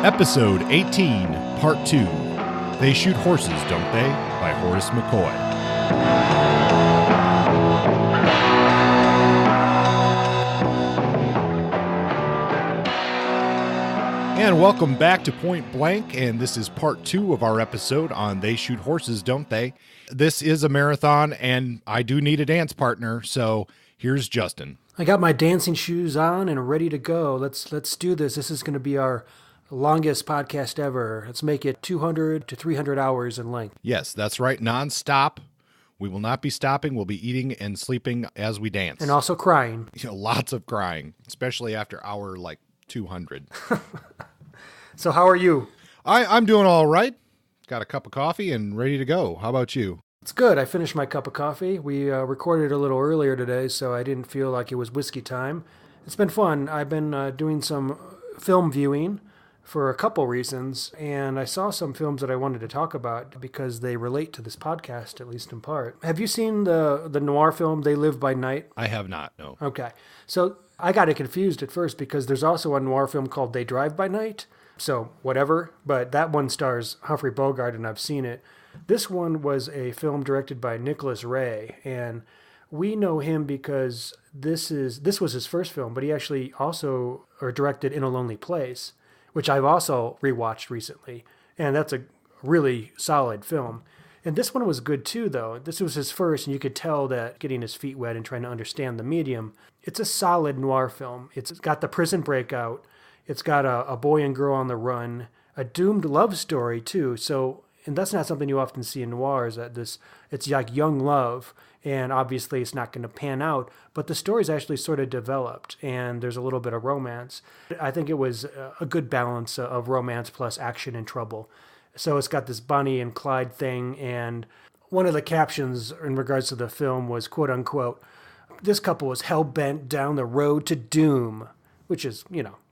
Episode 18, Part 2, They Shoot Horses, Don't They? By Horace McCoy. And welcome back to Point Blank, and this is Part 2 of our episode on They Shoot Horses, Don't They? This is a marathon, and I do need a dance partner, so here's Justin. I got my dancing shoes on and ready to go. Let's do this. This is going to be our longest podcast ever. Let's make it 200 to 300 hours in length. Yes, that's right. Non-stop. We will not be stopping. We'll be eating and sleeping as we dance. And also crying. Lots of crying, especially after hour 200. So how are you? I'm doing all right. Got a cup of coffee and ready to go. How about you? It's good. I finished my cup of coffee. We recorded a little earlier today, so I didn't feel like it was whiskey time. It's been fun. I've been doing some film viewing for a couple reasons, and I saw some films that I wanted to talk about because they relate to this podcast, at least in part. Have you seen the noir film, They Live by Night? I have not, no. Okay. So I got it confused at first because there's also a noir film called They Drive by Night. So whatever, but that one stars Humphrey Bogart, and I've seen it. This one was a film directed by Nicholas Ray, and we know him because this was his first film, but he actually also directed In a Lonely Place, which I've also rewatched recently, and that's a really solid film. And this one was good too, though. This was his first, and you could tell that getting his feet wet and trying to understand the medium. It's a solid noir film. It's got the prison breakout. It's got a boy and girl on the run, a doomed love story too. So, and that's not something you often see in noirs. It's like young love, and obviously it's not going to pan out, but the story's actually sort of developed, and there's a little bit of romance. I think it was a good balance of romance plus action and trouble. So it's got this Bonnie and Clyde thing, and one of the captions in regards to the film was, quote unquote, "This couple is hell-bent down the road to doom," which is,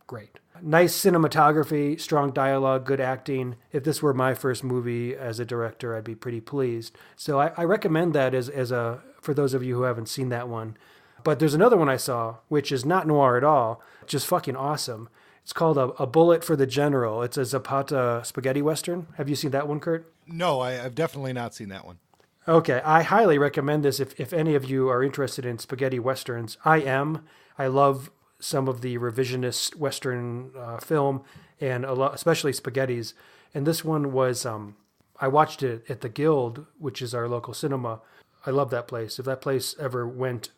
great. Nice cinematography, strong dialogue, good acting. If this were my first movie as a director, I'd be pretty pleased. So I recommend that for those of you who haven't seen that one. But there's another one I saw, which is not noir at all, just fucking awesome. It's called A Bullet for the General. It's a Zapata spaghetti western. Have you seen that one, Kurt? No, I've definitely not seen that one. Okay, I highly recommend this if any of you are interested in spaghetti westerns. I am. I love some of the revisionist Western film, and especially spaghettis. And this one was, I watched it at the Guild, which is our local cinema. I love that place. If that place ever went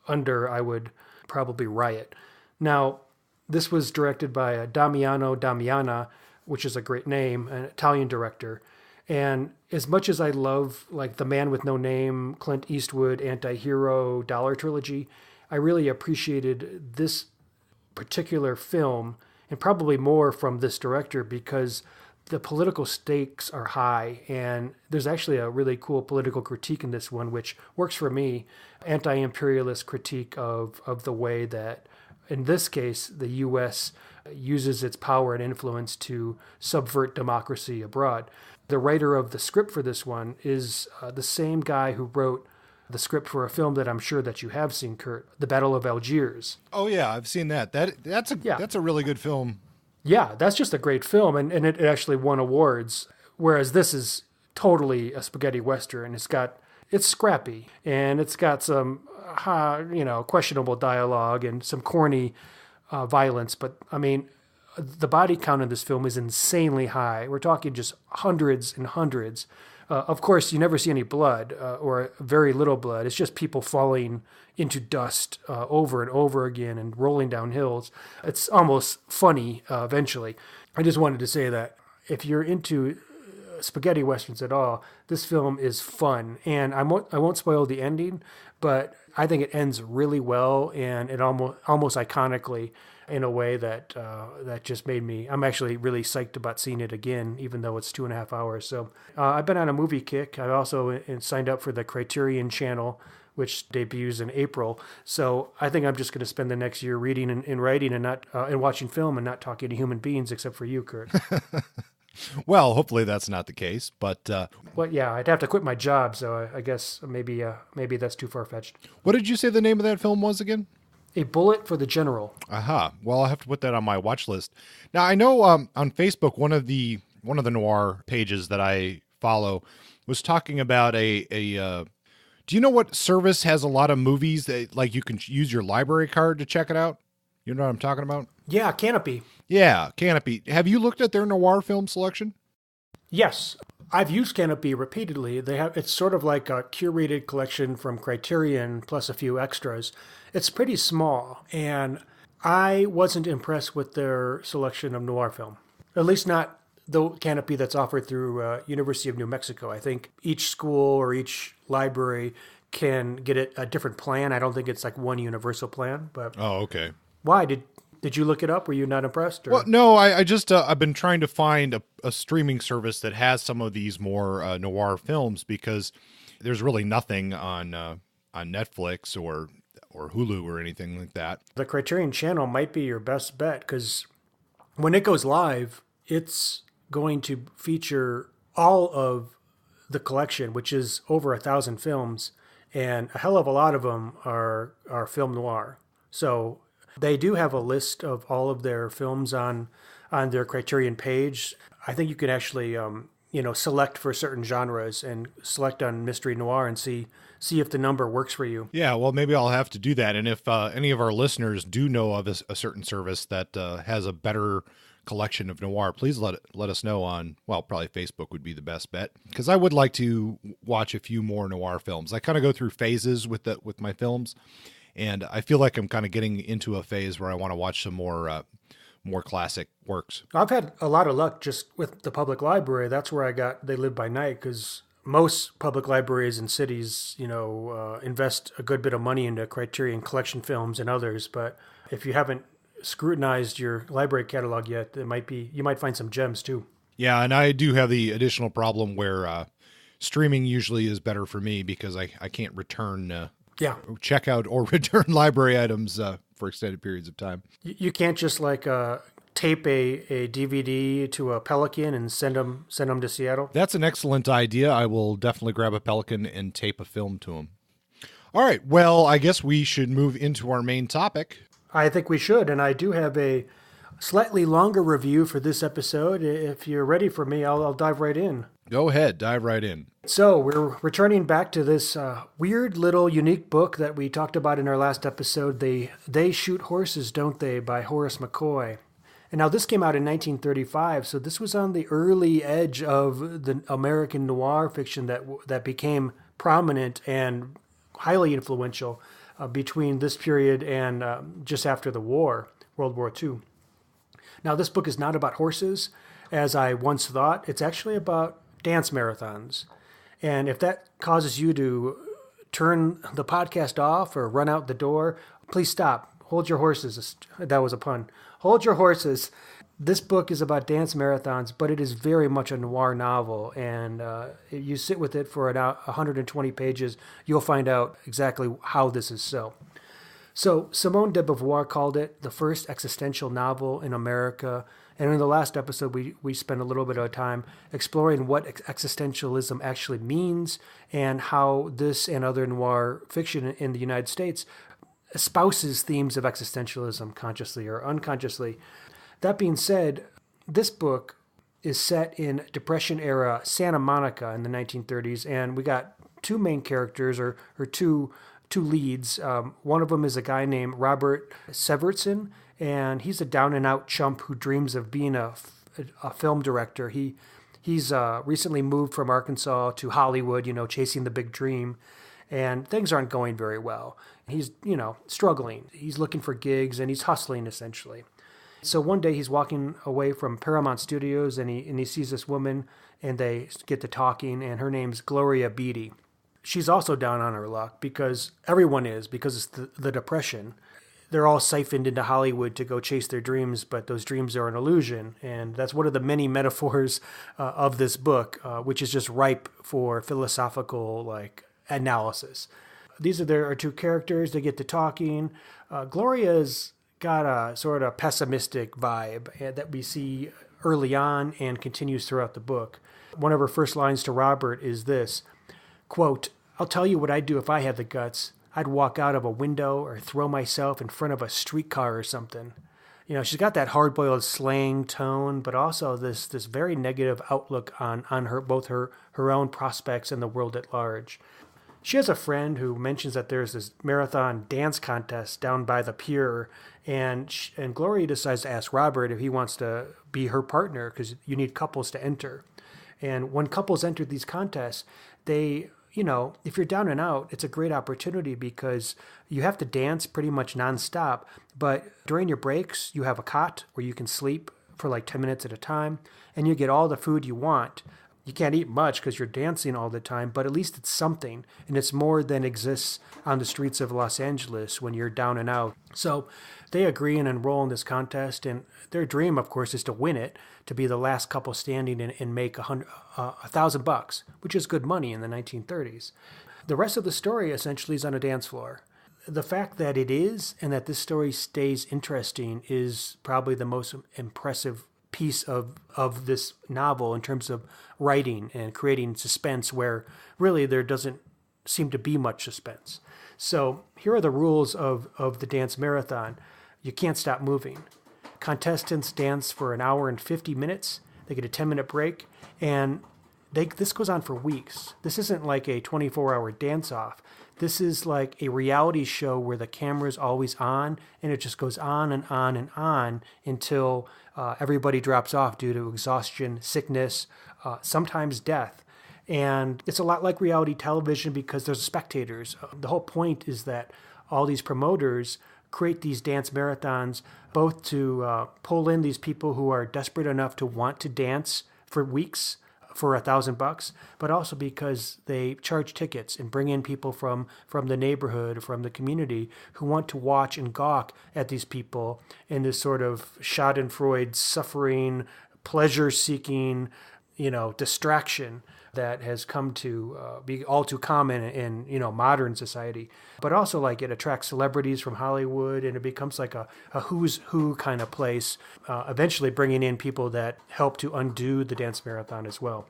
under, I would probably riot. Now, this was directed by Damiano Damiana, which is a great name, an Italian director. And as much as I love The Man with No Name, Clint Eastwood, anti-hero, Dollar trilogy, I really appreciated this particular film, and probably more from this director, because the political stakes are high, and there's actually a really cool political critique in this one, which works for me. Anti-imperialist critique of the way that, in this case, the U.S. uses its power and influence to subvert democracy abroad. The writer of the script for this one is the same guy who wrote the script for a film that I'm sure that you have seen, Kurt, The Battle of Algiers. Oh yeah, I've seen that. That's a really good film. Yeah, that's just a great film, and it actually won awards. Whereas this is totally a spaghetti western. It's scrappy, and it's got some questionable dialogue and some corny violence. But I mean, the body count in this film is insanely high. We're talking just hundreds and hundreds. Of course, you never see any blood or very little blood. It's just people falling into dust over and over again and rolling down hills. It's almost funny eventually. I just wanted to say that if you're into spaghetti westerns at all, this film is fun. And I won't spoil the ending, but I think it ends really well, and it almost iconically, in a way that just made me, I'm actually really psyched about seeing it again, even though it's 2.5 hours. So I've been on a movie kick. I also signed up for the Criterion channel, which debuts in April. So I think I'm just going to spend the next year reading and writing and not and watching film and not talking to human beings, except for you, Kurt. Well, hopefully that's not the case, but... Well, yeah, I'd have to quit my job, so I guess maybe that's too far-fetched. What did you say the name of that film was again? A Bullet for the General. Aha. Well, I'll have to put that on my watch list. Now, I know on Facebook, one of the noir pages that I follow was talking about do you know what service has a lot of movies that like you can use your library card to check it out? You know what I'm talking about? Yeah, Canopy. Yeah, Canopy. Have you looked at their noir film selection? Yes, I've used Canopy repeatedly. It's sort of like a curated collection from Criterion plus a few extras. It's pretty small, and I wasn't impressed with their selection of noir film. At least not the Canopy that's offered through University of New Mexico. I think each school or each library can get a different plan. I don't think it's like one universal plan. But Oh, okay. why did you look it up? Were you not impressed? Or? Well, no, I just I've been trying to find a streaming service that has some of these more noir films because there's really nothing on Netflix or Hulu or anything like that. The Criterion Channel might be your best bet because when it goes live, it's going to feature all of the collection, which is over 1,000 films, and a hell of a lot of them are film noir. So they do have a list of all of their films on their Criterion page. I think you can actually select for certain genres and select on mystery noir and see if the number works for you. Yeah, well, maybe I'll have to do that. And if any of our listeners do know of a certain service that has a better collection of noir, please let us know on, well, probably Facebook would be the best bet, because I would like to watch a few more noir films. I kind of go through phases with my films, and I feel like I'm kind of getting into a phase where I want to watch some more classic works. I've had a lot of luck just with the public library. That's where I got They Live by Night, because most public libraries in cities, invest a good bit of money into Criterion Collection films and others. But if you haven't scrutinized your library catalog yet, you might find some gems too. Yeah, and I do have the additional problem where streaming usually is better for me because I can't return check out or return library items for extended periods of time. You can't just tape a DVD to a Pelican and send them to Seattle. That's an excellent idea. I will definitely grab a Pelican and tape a film to them. All right. Well, I guess we should move into our main topic. I think we should, and I do have a slightly longer review for this episode. If you're ready for me, I'll dive right in. Go ahead, dive right in. So we're returning back to this weird little unique book that we talked about in our last episode, They Shoot Horses, Don't They, by Horace McCoy. And now this came out in 1935, so this was on the early edge of the American noir fiction that became prominent and highly influential between this period and just after the war, World War II. Now, this book is not about horses, as I once thought. It's actually about dance marathons. And if that causes you to turn the podcast off or run out the door, please stop. Hold your horses. That was a pun. Hold your horses. This book is about dance marathons, but it is very much a noir novel. And you sit with it for about 120 pages, you'll find out exactly how this is so. So Simone de Beauvoir called it the first existential novel in America. And in the last episode, we spent a little bit of time exploring what existentialism actually means and how this and other noir fiction in the United States espouses themes of existentialism consciously or unconsciously. That being said, this book is set in Depression-era Santa Monica in the 1930s, and we got two main characters, or two leads. One of them is a guy named Robert Severson, and he's a down-and-out chump who dreams of being a film director. He's recently moved from Arkansas to Hollywood, chasing the big dream, and things aren't going very well. He's, struggling. He's looking for gigs, and he's hustling, essentially. So one day he's walking away from Paramount Studios, and he sees this woman, and they get to talking, and her name's Gloria Beatty. She's also down on her luck because everyone is, because it's the Depression. They're all siphoned into Hollywood to go chase their dreams, but those dreams are an illusion. And that's one of the many metaphors of this book, which is just ripe for philosophical analysis. There are two characters. They get to talking. Gloria's got a sort of pessimistic vibe that we see early on and continues throughout the book. One of her first lines to Robert is this, quote, "I'll tell you what I'd do if I had the guts. I'd walk out of a window or throw myself in front of a streetcar or something. She's got that hard-boiled slang tone, but also this very negative outlook on her, both her own prospects and the world at large. She has a friend who mentions that there's this marathon dance contest down by the pier, and Gloria decides to ask Robert if he wants to be her partner, because you need couples to enter. And when couples enter these contests, they, if you're down and out, it's a great opportunity because you have to dance pretty much nonstop. But during your breaks, you have a cot where you can sleep for like 10 minutes at a time, and you get all the food you want. You can't eat much because you're dancing all the time, but at least it's something, and it's more than exists on the streets of Los Angeles when you're down and out. So they agree and enroll in this contest, and their dream, of course, is to win it, to be the last couple standing and make $1,000, which is good money in the 1930s. The rest of the story essentially is on a dance floor. The fact that it is, and that this story stays interesting, is probably the most impressive piece of this novel in terms of writing and creating suspense, where really there doesn't seem to be much suspense. So here are the rules of the dance marathon. You can't stop moving. Contestants dance for an hour and 50 minutes. They get a 10-minute break, and this goes on for weeks. This isn't like a 24-hour dance-off. This is like a reality show where the camera's always on, and it just goes on and on and on until everybody drops off due to exhaustion, sickness, sometimes death. And it's a lot like reality television because there's spectators. The whole point is that all these promoters create these dance marathons both to pull in these people who are desperate enough to want to dance for weeks for $1,000, but also because they charge tickets and bring in people from the neighborhood, from the community, who want to watch and gawk at these people in this sort of schadenfreude, suffering, pleasure-seeking, distraction that has come to be all too common in modern society. But also, like, it attracts celebrities from Hollywood, and it becomes like a who's who kind of place, eventually bringing in people that help to undo the dance marathon as well.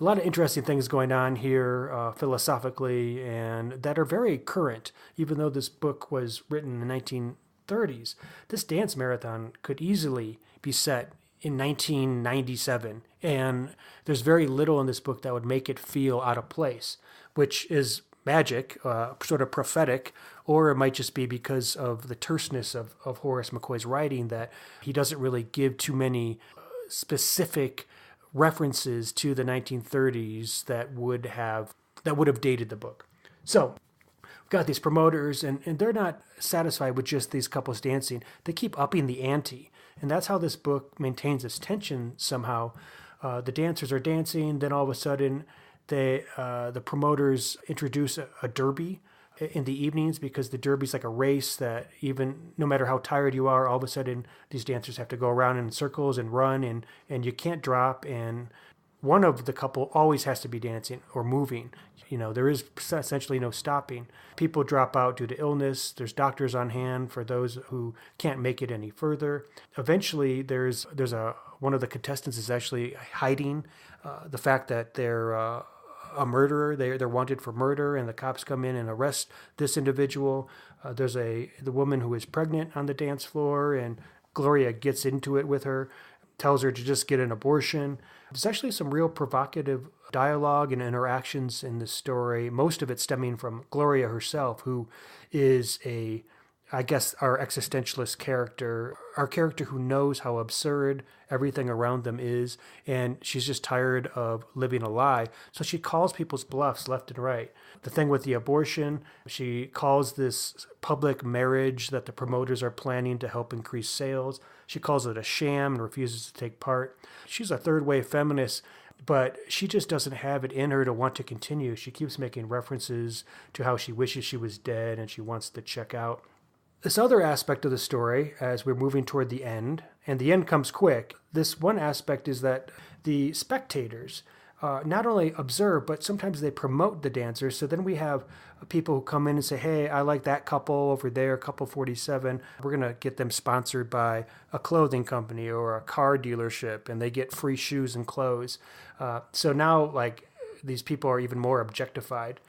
A lot of interesting things going on here philosophically, and that are very current. Even though this book was written in the 1930s, this dance marathon could easily be set in 1997, and there's very little in this book that would make it feel out of place, which is magic, sort of prophetic, or it might just be because of the terseness of Horace McCoy's writing, that he doesn't really give too many specific references to the 1930s that would have dated the book. So we've got these promoters, and they're not satisfied with just these couples dancing. They keep upping the ante. And that's how this book maintains its tension somehow. The dancers are dancing, then all of a sudden the promoters introduce a derby in the evenings, because the derby's like a race that even no matter how tired you are, all of a sudden these dancers have to go around in circles and run, and you can't drop, and one of the couple always has to be dancing or moving. There is essentially no stopping. People drop out due to illness. There's doctors on hand for those who can't make it any further. Eventually, there's one of the contestants is actually hiding the fact that they're a murderer. They're wanted for murder, and the cops come in and arrest this individual. There's the woman who is pregnant on the dance floor, and Gloria gets into it with her, tells her to just get an abortion. There's actually some real provocative dialogue and interactions in this story, most of it stemming from Gloria herself, who is our existentialist character, our character who knows how absurd everything around them is, and she's just tired of living a lie. So she calls people's bluffs left and right. The thing with the abortion, she calls this public marriage that the promoters are planning to help increase sales. She calls it a sham and refuses to take part. She's a third-wave feminist, but she just doesn't have it in her to want to continue. She keeps making references to how she wishes she was dead and she wants to check out. This other aspect of the story, as we're moving toward the end, and the end comes quick, this one aspect is that the spectators not only observe, but sometimes they promote the dancers. So then we have people who come in and say, hey, I like that couple over there, couple 47. We're going to get them sponsored by a clothing company or a car dealership, and they get free shoes and clothes. So now, like, these people are even more objectified.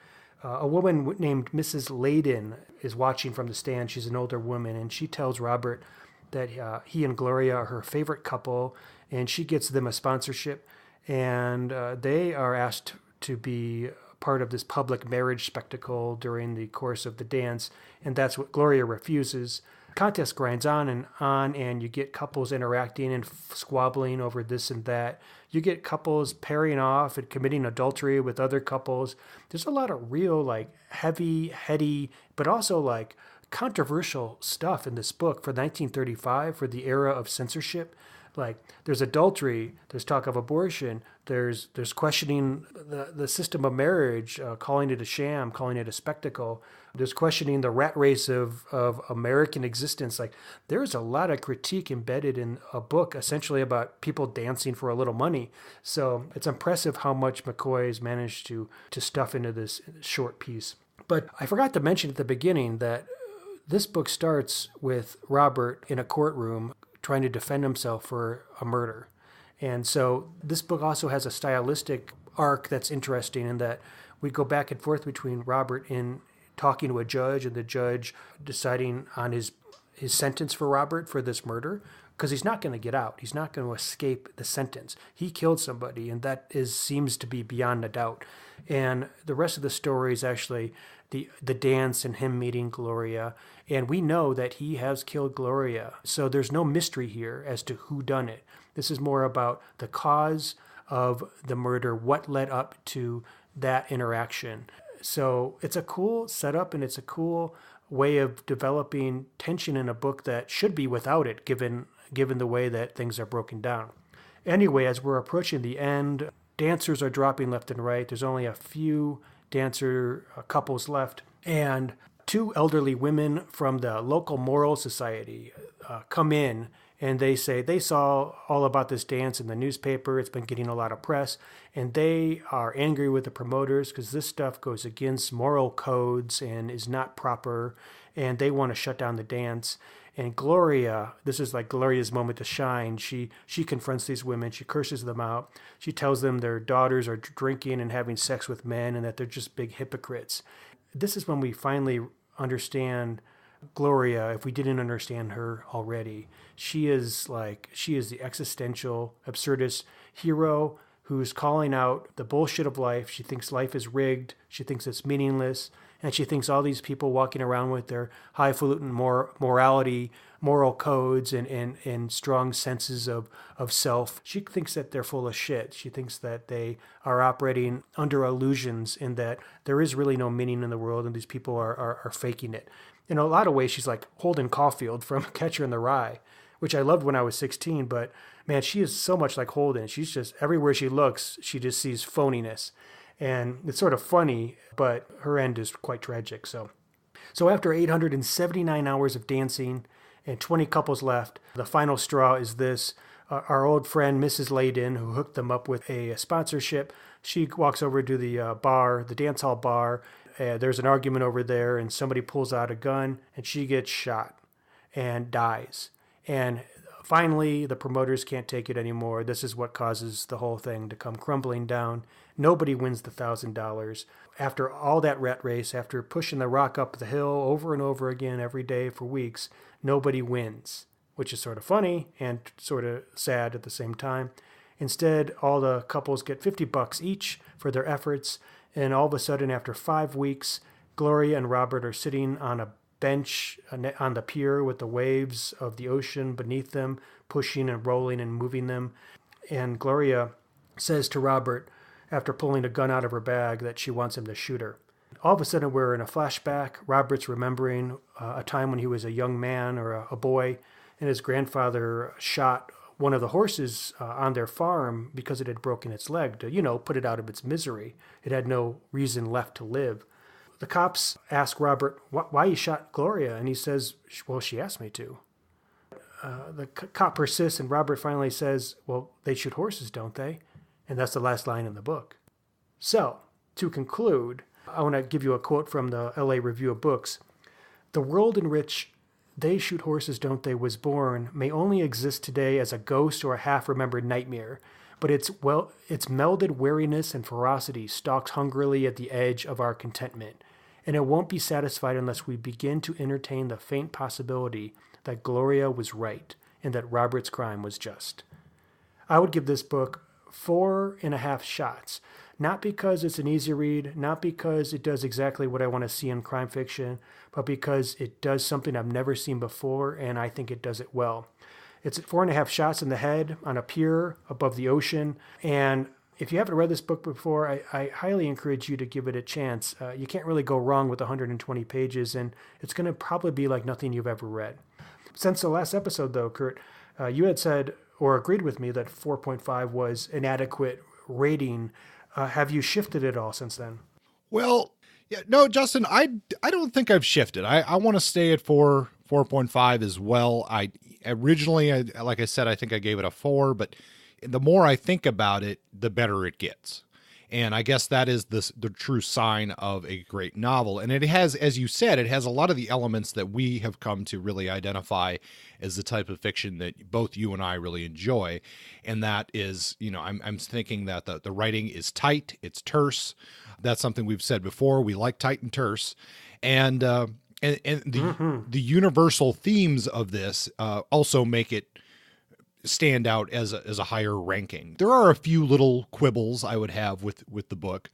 A woman named Mrs. Layden is watching from the stand. She's an older woman, and she tells Robert that he and Gloria are her favorite couple, and she gets them a sponsorship, and they are asked to be part of this public marriage spectacle during the course of the dance, and that's what Gloria refuses. Contest grinds on, and you get couples interacting and squabbling over this and that. You get couples pairing off and committing adultery with other couples. There's a lot of real, like, heavy, heady, but also, like, controversial stuff in this book for 1935, for the era of censorship. Like, there's adultery, there's talk of abortion, there's questioning the system of marriage, calling it a sham, calling it a spectacle. There's questioning the rat race of American existence. Like, there's a lot of critique embedded in a book essentially about people dancing for a little money. So it's impressive how much McCoy has managed to stuff into this short piece. But I forgot to mention at the beginning that this book starts with Robert in a courtroom trying to defend himself for a murder. And so this book also has a stylistic arc that's interesting in that we go back and forth between Robert in talking to a judge and the judge deciding on his sentence for Robert for this murder, because he's not going to get out. He's not going to escape the sentence. He killed somebody, and that seems to be beyond a doubt. And the rest of the story is actually the dance and him meeting Gloria. And we know that he has killed Gloria. So there's no mystery here as to who done it. This is more about the cause of the murder, what led up to that interaction. So it's a cool setup, and it's a cool way of developing tension in a book that should be without it, given the way that things are broken down. Anyway, as we're approaching the end, dancers are dropping left and right. There's only a few dancer couples left, and two elderly women from the local moral society come in, and they say they saw all about this dance in the newspaper. It's been getting a lot of press, and they are angry with the promoters because this stuff goes against moral codes and is not proper, and they want to shut down the dance. And Gloria, this is like Gloria's moment to shine. She confronts these women. She curses them out. She tells them their daughters are drinking and having sex with men and that they're just big hypocrites. This is when we finally understand Gloria, if we didn't understand her already. She is the existential, absurdist hero who's calling out the bullshit of life. She thinks life is rigged. She thinks it's meaningless. And she thinks all these people walking around with their highfalutin morality, moral codes, and strong senses of self, she thinks that they're full of shit. She thinks that they are operating under illusions and that there is really no meaning in the world and these people are faking it. In a lot of ways, she's like Holden Caulfield from Catcher in the Rye, which I loved when I was 16, but man, she is so much like Holden. She's just, everywhere she looks, she just sees phoniness. And it's sort of funny, but her end is quite tragic. So after 879 hours of dancing and 20 couples left, the final straw is this. Our old friend, Mrs. Layden, who hooked them up with a sponsorship, she walks over to the bar, the dance hall bar. There's an argument over there, and somebody pulls out a gun, and she gets shot and dies. And finally, the promoters can't take it anymore. This is what causes the whole thing to come crumbling down. Nobody wins the $1,000. After all that rat race, after pushing the rock up the hill over and over again every day for weeks, nobody wins, which is sort of funny and sort of sad at the same time. Instead, all the couples get $50 each for their efforts, and all of a sudden, after 5 weeks, Gloria and Robert are sitting on a bench on the pier with the waves of the ocean beneath them, pushing and rolling and moving them. And Gloria says to Robert, after pulling a gun out of her bag, that she wants him to shoot her. All of a sudden, we're in a flashback. Robert's remembering a time when he was a young man or a boy, and his grandfather shot one of the horses on their farm because it had broken its leg to, put it out of its misery. It had no reason left to live. The cops ask Robert why he shot Gloria, and he says, well, she asked me to. The cop persists, and Robert finally says, well, they shoot horses, don't they? And that's the last line in the book. So, to conclude, I want to give you a quote from the LA Review of Books. The world in which They Shoot Horses, Don't They was born may only exist today as a ghost or a half-remembered nightmare. but its melded wariness and ferocity stalks hungrily at the edge of our contentment, and it won't be satisfied unless we begin to entertain the faint possibility that Gloria was right and that Robert's crime was just. I would give this book 4.5 shots, not because it's an easy read, not because it does exactly what I want to see in crime fiction, but because it does something I've never seen before, and I think it does it well. It's 4.5 shots in the head on a pier above the ocean, and if you haven't read this book before, I highly encourage you to give it a chance. You can't really go wrong with 120 pages, and it's going to probably be like nothing you've ever read. Since the last episode, though, Kurt, you had said or agreed with me that 4.5 was an adequate rating. Have you shifted at all since then? Well, yeah, no, Justin, I don't think I've shifted. I want to stay at 4.5 as well. I originally, like I said, I think I gave it a 4, but the more I think about it, the better it gets. And I guess that is the true sign of a great novel. And it has, as you said, it has a lot of the elements that we have come to really identify as the type of fiction that both you and I really enjoy. And that is, I'm thinking that the writing is tight, it's terse. That's something we've said before. We like tight and terse. And the universal themes of this also make it stand out as a higher ranking. There are a few little quibbles I would have with the book,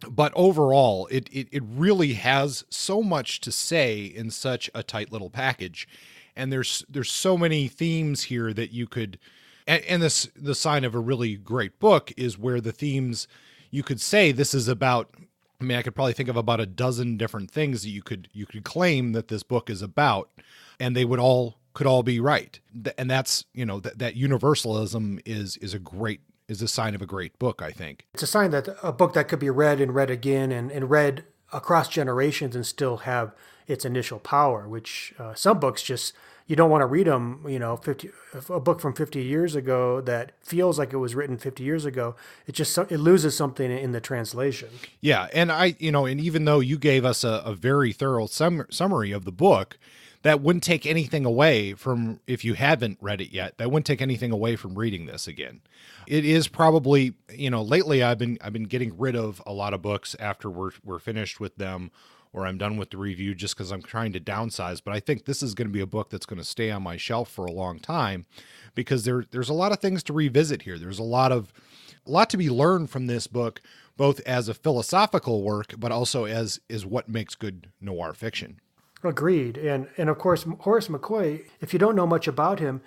but overall it really has so much to say in such a tight little package. And there's so many themes here that you could, and the sign of a really great book is where the themes you could say this is about. I mean, I could probably think of about a dozen different things that you could claim that this book is about, and they could all be right. And that's, that universalism is a sign of a great book, I think. It's a sign that a book that could be read and read again and read across generations and still have its initial power, which some books just, you don't want to read them, a book from 50 years ago that feels like it was written 50 years ago, it loses something in the translation. Yeah. And and even though you gave us a very thorough summary of the book, that wouldn't take anything away from, if you haven't read it yet, that wouldn't take anything away from reading this again. It is probably, lately I've been getting rid of a lot of books after we're finished with them or I'm done with the review just because I'm trying to downsize. But I think this is going to be a book that's going to stay on my shelf for a long time because there's a lot of things to revisit here. There's a lot to be learned from this book, both as a philosophical work, but also as what makes good noir fiction. Agreed. And of course, Horace McCoy, if you don't know much about him,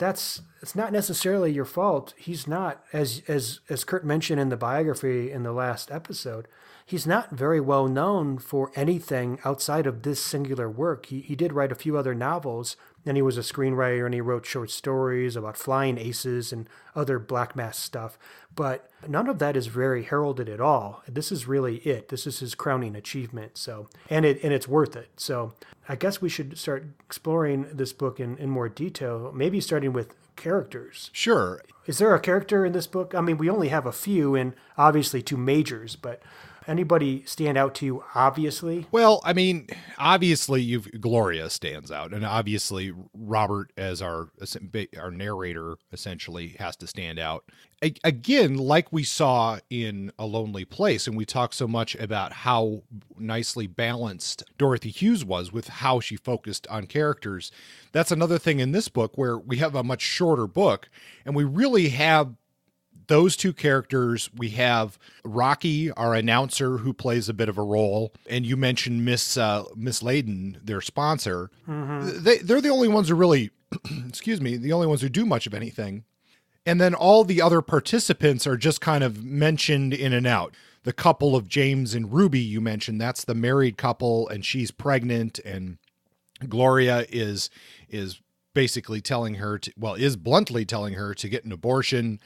it's not necessarily your fault. He's not, as Kurt mentioned in the biography in the last episode, he's not very well known for anything outside of this singular work. He did write a few other novels, and he was a screenwriter, and he wrote short stories about flying aces and other black mass stuff. But none of that is very heralded at all. This is really it. This is his crowning achievement. So, and it's worth it. So I guess we should start exploring this book in more detail, maybe starting with characters. Sure. Is there a character in this book? I mean, we only have a few and obviously two majors, but anybody stand out to you, obviously? Well, I mean, obviously Gloria stands out, and obviously Robert as our narrator essentially has to stand out. Again, like we saw in A Lonely Place, and we talked so much about how nicely balanced Dorothy Hughes was with how she focused on characters. That's another thing in this book where we have a much shorter book, and we really have those two characters. We have Rocky, our announcer, who plays a bit of a role, and you mentioned Miss Layden, their sponsor. Mm-hmm. They're the only ones who really, the only ones who do much of anything. And then all the other participants are just kind of mentioned in and out. The couple of James and Ruby you mentioned, that's the married couple, and she's pregnant, and Gloria is basically telling her is bluntly telling her to get an abortion.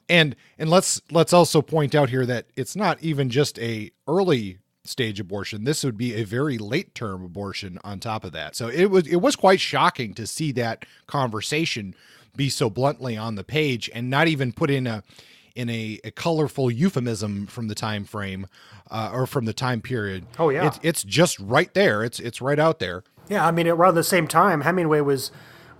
And let's also point out here that it's not even just a early stage abortion. This would be a very late term abortion on top of that. So it was quite shocking to see that conversation be so bluntly on the page and not even put in a colorful euphemism from the time frame or from the time period. Oh yeah. It's just right there. It's right out there. Yeah. I mean, around the same time, Hemingway was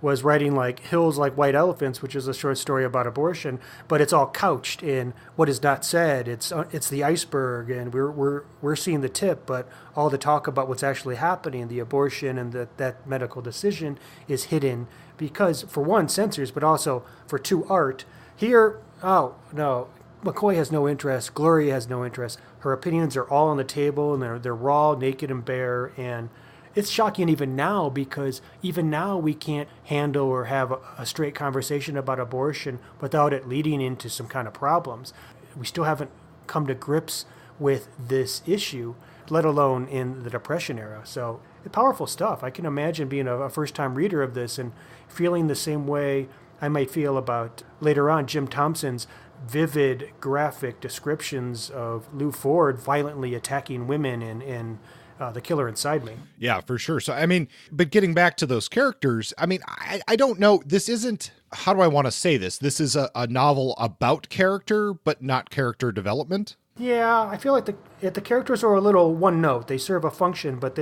was writing like Hills Like White Elephants, which is a short story about abortion, but it's all couched in what is not said. It's the iceberg, and we're seeing the tip, but all the talk about what's actually happening, the abortion and that medical decision, is hidden because, for one, censors, but also for two, art. Here, oh no, McCoy has no interest. Gloria has no interest. Her opinions are all on the table, and they're raw, naked, and bare. And it's shocking even now, because even now we can't handle or have a straight conversation about abortion without it leading into some kind of problems. We still haven't come to grips with this issue, let alone in the Depression era. So powerful stuff. I can imagine being a first-time reader of this and feeling the same way I might feel about, later on, Jim Thompson's vivid, graphic descriptions of Lou Ford violently attacking women in The Killer Inside Me. Yeah, for sure. So, I mean, but getting back to those characters, I mean, I don't know. This isn't, how do I want to say this? This is a novel about character, but not character development. Yeah, I feel like the characters are a little one note. They serve a function, but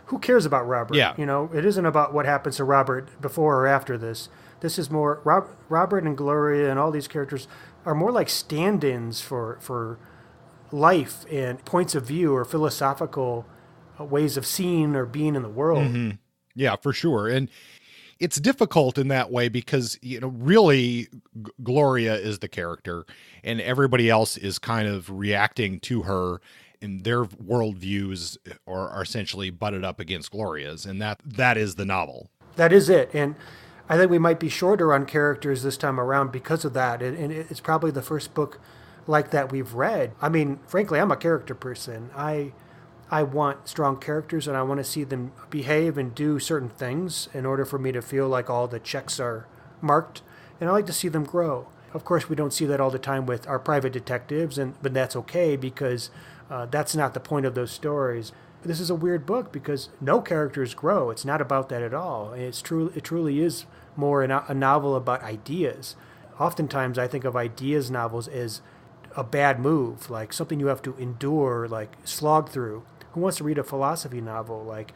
who cares about Robert? Yeah. You know, it isn't about what happens to Robert before or after this. This is more, Robert and Gloria and all these characters are more like stand-ins for life and points of view or philosophical ways of seeing or being in the world. Mm-hmm. Yeah, for sure. And it's difficult in that way because, you know, really Gloria is the character and everybody else is kind of reacting to her, and their worldviews are essentially butted up against Gloria's. And that is the novel. That is it. And I think we might be shorter on characters this time around because of that. And it's probably the first book like that we've read. I mean, frankly, I'm a character person. I want strong characters, and I want to see them behave and do certain things in order for me to feel like all the checks are marked. And I like to see them grow. Of course, we don't see that all the time with our private detectives, but that's okay, because that's not the point of those stories. This is a weird book because no characters grow. It's not about that at all. It truly is more a novel about ideas. Oftentimes, I think of ideas novels as a bad move, like something you have to endure, like slog through. Who wants to read a philosophy novel? Like,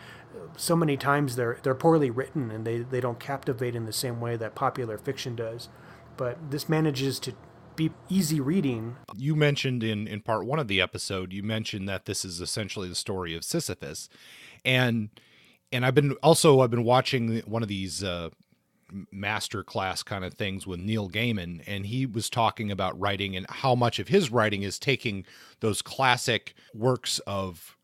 so many times they're poorly written and they don't captivate in the same way that popular fiction does. But this manages to be easy reading. You mentioned in part one of the episode, you mentioned that this is essentially the story of Sisyphus. And I've been watching one of these master class kind of things with Neil Gaiman, and he was talking about writing and how much of his writing is taking those classic works of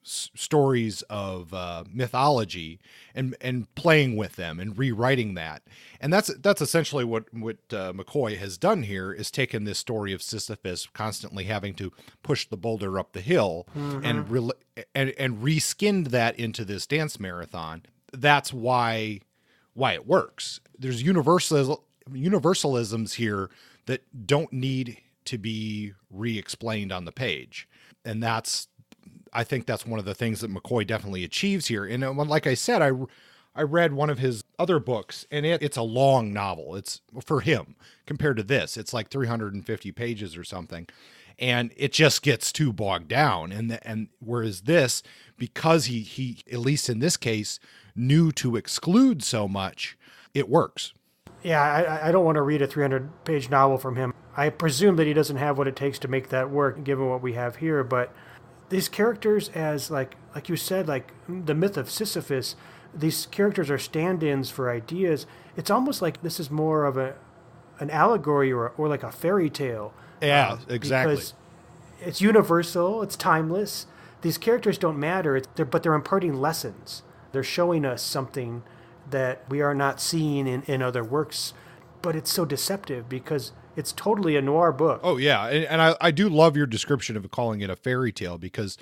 stories of mythology and playing with them and rewriting that. And that's essentially what McCoy has done here, is taken this story of Sisyphus constantly having to push the boulder up the hill, mm-hmm. and reskinned that into this dance marathon. That's why it works. There's universalisms here that don't need to be re-explained on the page. And I think that's one of the things that McCoy definitely achieves here. And like I said, I read one of his other books, and it's a long novel. It's, for him, compared to this, it's like 350 pages or something. And it just gets too bogged down. And whereas this, because he, at least in this case, knew to exclude so much, it works. Yeah, I don't want to read a 300-page novel from him. I presume that he doesn't have what it takes to make that work, given what we have here. But these characters, as like you said, like the myth of Sisyphus, these characters are stand-ins for ideas. It's almost like this is more of an allegory or like a fairy tale. Yeah, exactly. Because it's universal, it's timeless. These characters don't matter, but they're imparting lessons. They're showing us something that we are not seeing in other works. But it's so deceptive because it's totally a noir book. Oh, yeah. And I do love your description of calling it a fairy tale, because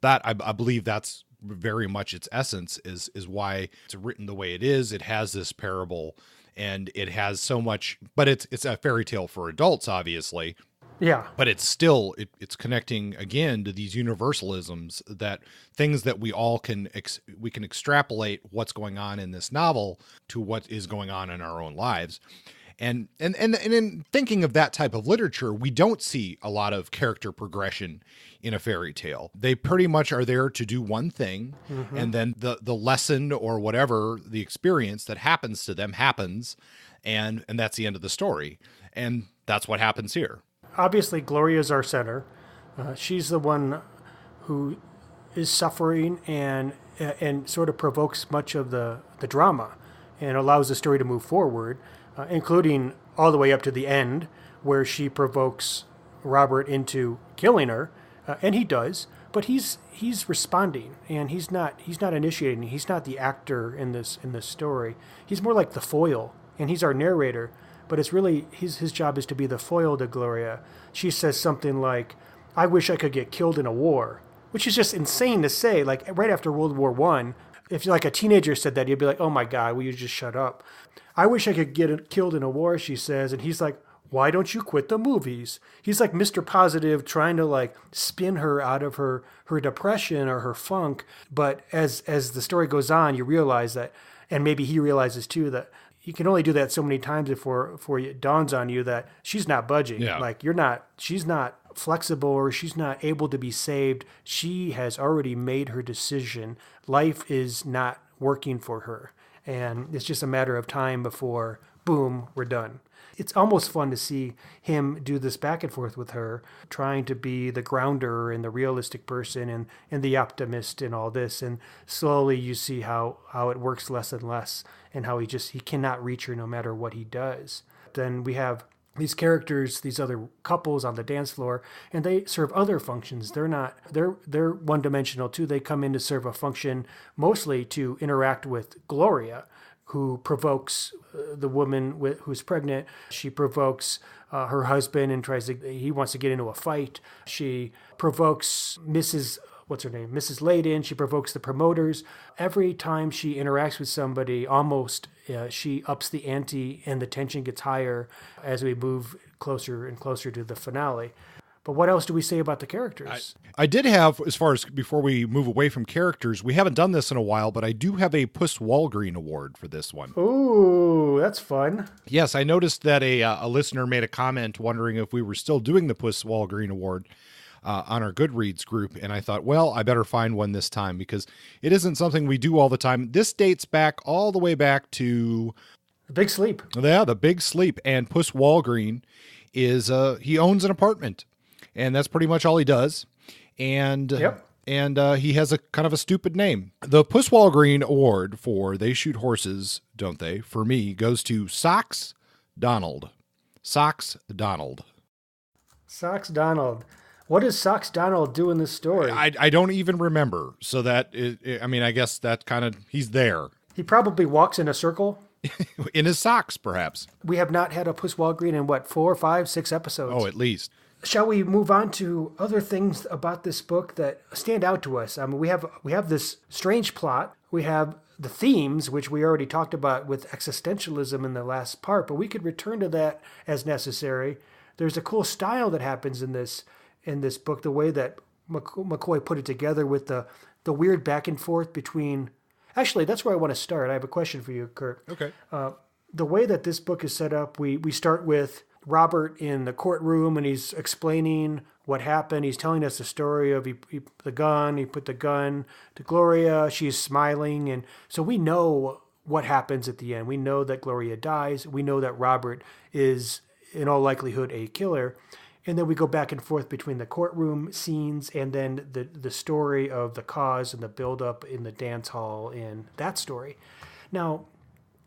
that I believe that's very much its essence, is why it's written the way it is. It has this parable, and it has so much, but it's a fairy tale for adults, obviously. Yeah. But it's still, it's connecting again to these universalisms, that things that we all can extrapolate what's going on in this novel to what is going on in our own lives. And in thinking of that type of literature, we don't see a lot of character progression in a fairy tale. They pretty much are there to do one thing, and then the lesson or whatever the experience that happens to them happens, and that's the end of the story. And that's what happens here. Obviously, Gloria's our center. She's the one who is suffering and sort of provokes much of the drama and allows the story to move forward, including all the way up to the end where she provokes Robert into killing her, and he does, but he's responding, and he's not initiating. He's not the actor in this story. He's more like the foil, and he's our narrator, but it's really his job is to be the foil to Gloria. She says something like, "I wish I could get killed in a war," which is just insane to say, like right after World War I. If like a teenager said that, you'd be like, "Oh my God, will you just shut up?" "I wish I could get killed in a war," she says. And he's like, "Why don't you quit the movies?" He's like Mr. Positive, trying to like spin her out of her depression or her funk. But as the story goes on, you realize that, and maybe he realizes too, that you can only do that so many times before it dawns on you that she's not budging. Yeah. Like she's not flexible, or she's not able to be saved. She has already made her decision. Life is not working for her. And it's just a matter of time before, boom, we're done. It's almost fun to see him do this back and forth with her, trying to be the grounder and the realistic person and the optimist and all this. And slowly you see how it works less and less, and how he cannot reach her no matter what he does. Then we have these characters, these other couples on the dance floor, and they serve other functions. They're one-dimensional too. They come in to serve a function mostly to interact with Gloria, who provokes the woman who's pregnant. She provokes her husband and he wants to get into a fight. She provokes Mrs. Layden. She provokes the promoters. Every time she interacts with somebody, almost she ups the ante, and the tension gets higher as we move closer and closer to the finale. But what else do we say about the characters? I did have, as far as before we move away from characters, we haven't done this in a while, but I do have a Puss Walgreen award for this one. Ooh, that's fun. Yes, I noticed that a listener made a comment wondering if we were still doing the Puss Walgreen award on our Goodreads group, and I thought, well, I better find one this time because it isn't something we do all the time. This dates back all the way back to The Big Sleep. Yeah, The Big Sleep, and Puss Walgreen is he owns an apartment, and that's pretty much all he does. And yep. And he has a kind of a stupid name. The Puss Walgreen Award for They Shoot Horses, Don't They, for me, goes to Socks Donald. Socks Donald. Socks Donald. What does Socks Donald do in this story? I don't even remember. So I guess that kind of, he's there. He probably walks in a circle. In his socks, perhaps. We have not had a Puss Walgreen in, 4, 5, 6 episodes? Oh, at least. Shall we move on to other things about this book that stand out to us? I mean, we have this strange plot. We have the themes, which we already talked about with existentialism in the last part, but we could return to that as necessary. There's a cool style that happens in this book, the way that McCoy put it together with the weird back and forth between... Actually, that's where I want to start. I have a question for you, Kurt. Okay. The way that this book is set up, we start with Robert in the courtroom, and he's explaining what happened. He's telling us the story of he put the gun to Gloria. She's smiling, and so we know what happens at the end. We know that Gloria dies. We know that Robert is, in all likelihood, a killer. And then we go back and forth between the courtroom scenes and then the story of the cause and the buildup in the dance hall and that story. Now,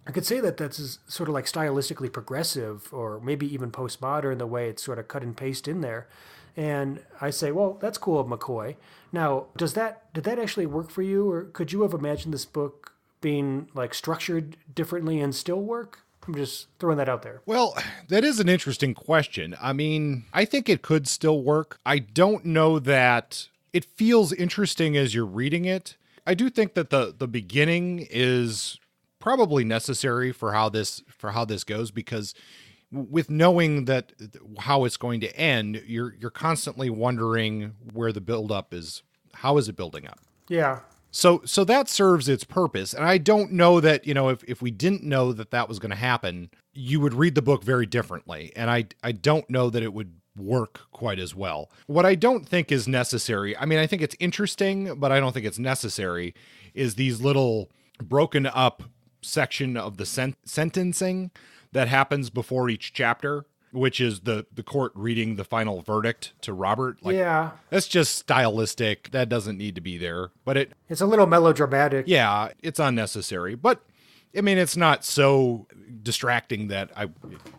I could say that that's sort of like stylistically progressive or maybe even postmodern, the way it's sort of cut and paste in there. And I say, well, that's cool of McCoy. Now, did that actually work for you, or could you have imagined this book being like structured differently and still work? I'm just throwing that out there. Well, that is an interesting question. I mean, I think it could still work. I don't know that it feels interesting as you're reading it. I do think that the beginning is probably necessary for how this goes, because with knowing that how it's going to end, you're constantly wondering where the buildup is. How is it building up? Yeah. So that serves its purpose. And I don't know that, if we didn't know that that was going to happen, you would read the book very differently. And I don't know that it would work quite as well. What I don't think is necessary, I mean, I think it's interesting, but I don't think it's necessary, is these little broken up section of the sentencing that happens before each chapter, which is the court reading the final verdict to Robert. Yeah. That's just stylistic. That doesn't need to be there. But it's a little melodramatic. Yeah, it's unnecessary. But, I mean, it's not so distracting that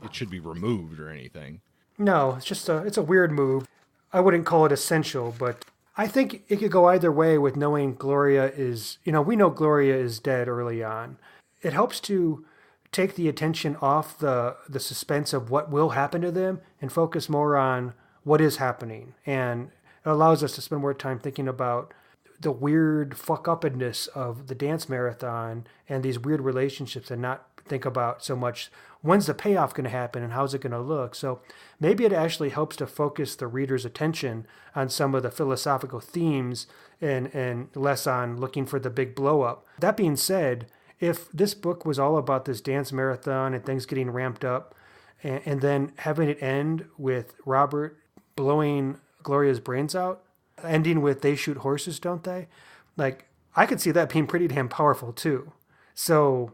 it should be removed or anything. No, it's a weird move. I wouldn't call it essential, but I think it could go either way with knowing Gloria is, we know Gloria is dead early on. It helps to take the attention off the suspense of what will happen to them and focus more on what is happening. And it allows us to spend more time thinking about the weird fuck-uppedness of the dance marathon and these weird relationships, and not think about so much when's the payoff going to happen and how's it going to look. So maybe it actually helps to focus the reader's attention on some of the philosophical themes and less on looking for the big blow up. That being said, if this book was all about this dance marathon and things getting ramped up, and then having it end with Robert blowing Gloria's brains out, ending with "they shoot horses, don't they?" Like, I could see that being pretty damn powerful too. So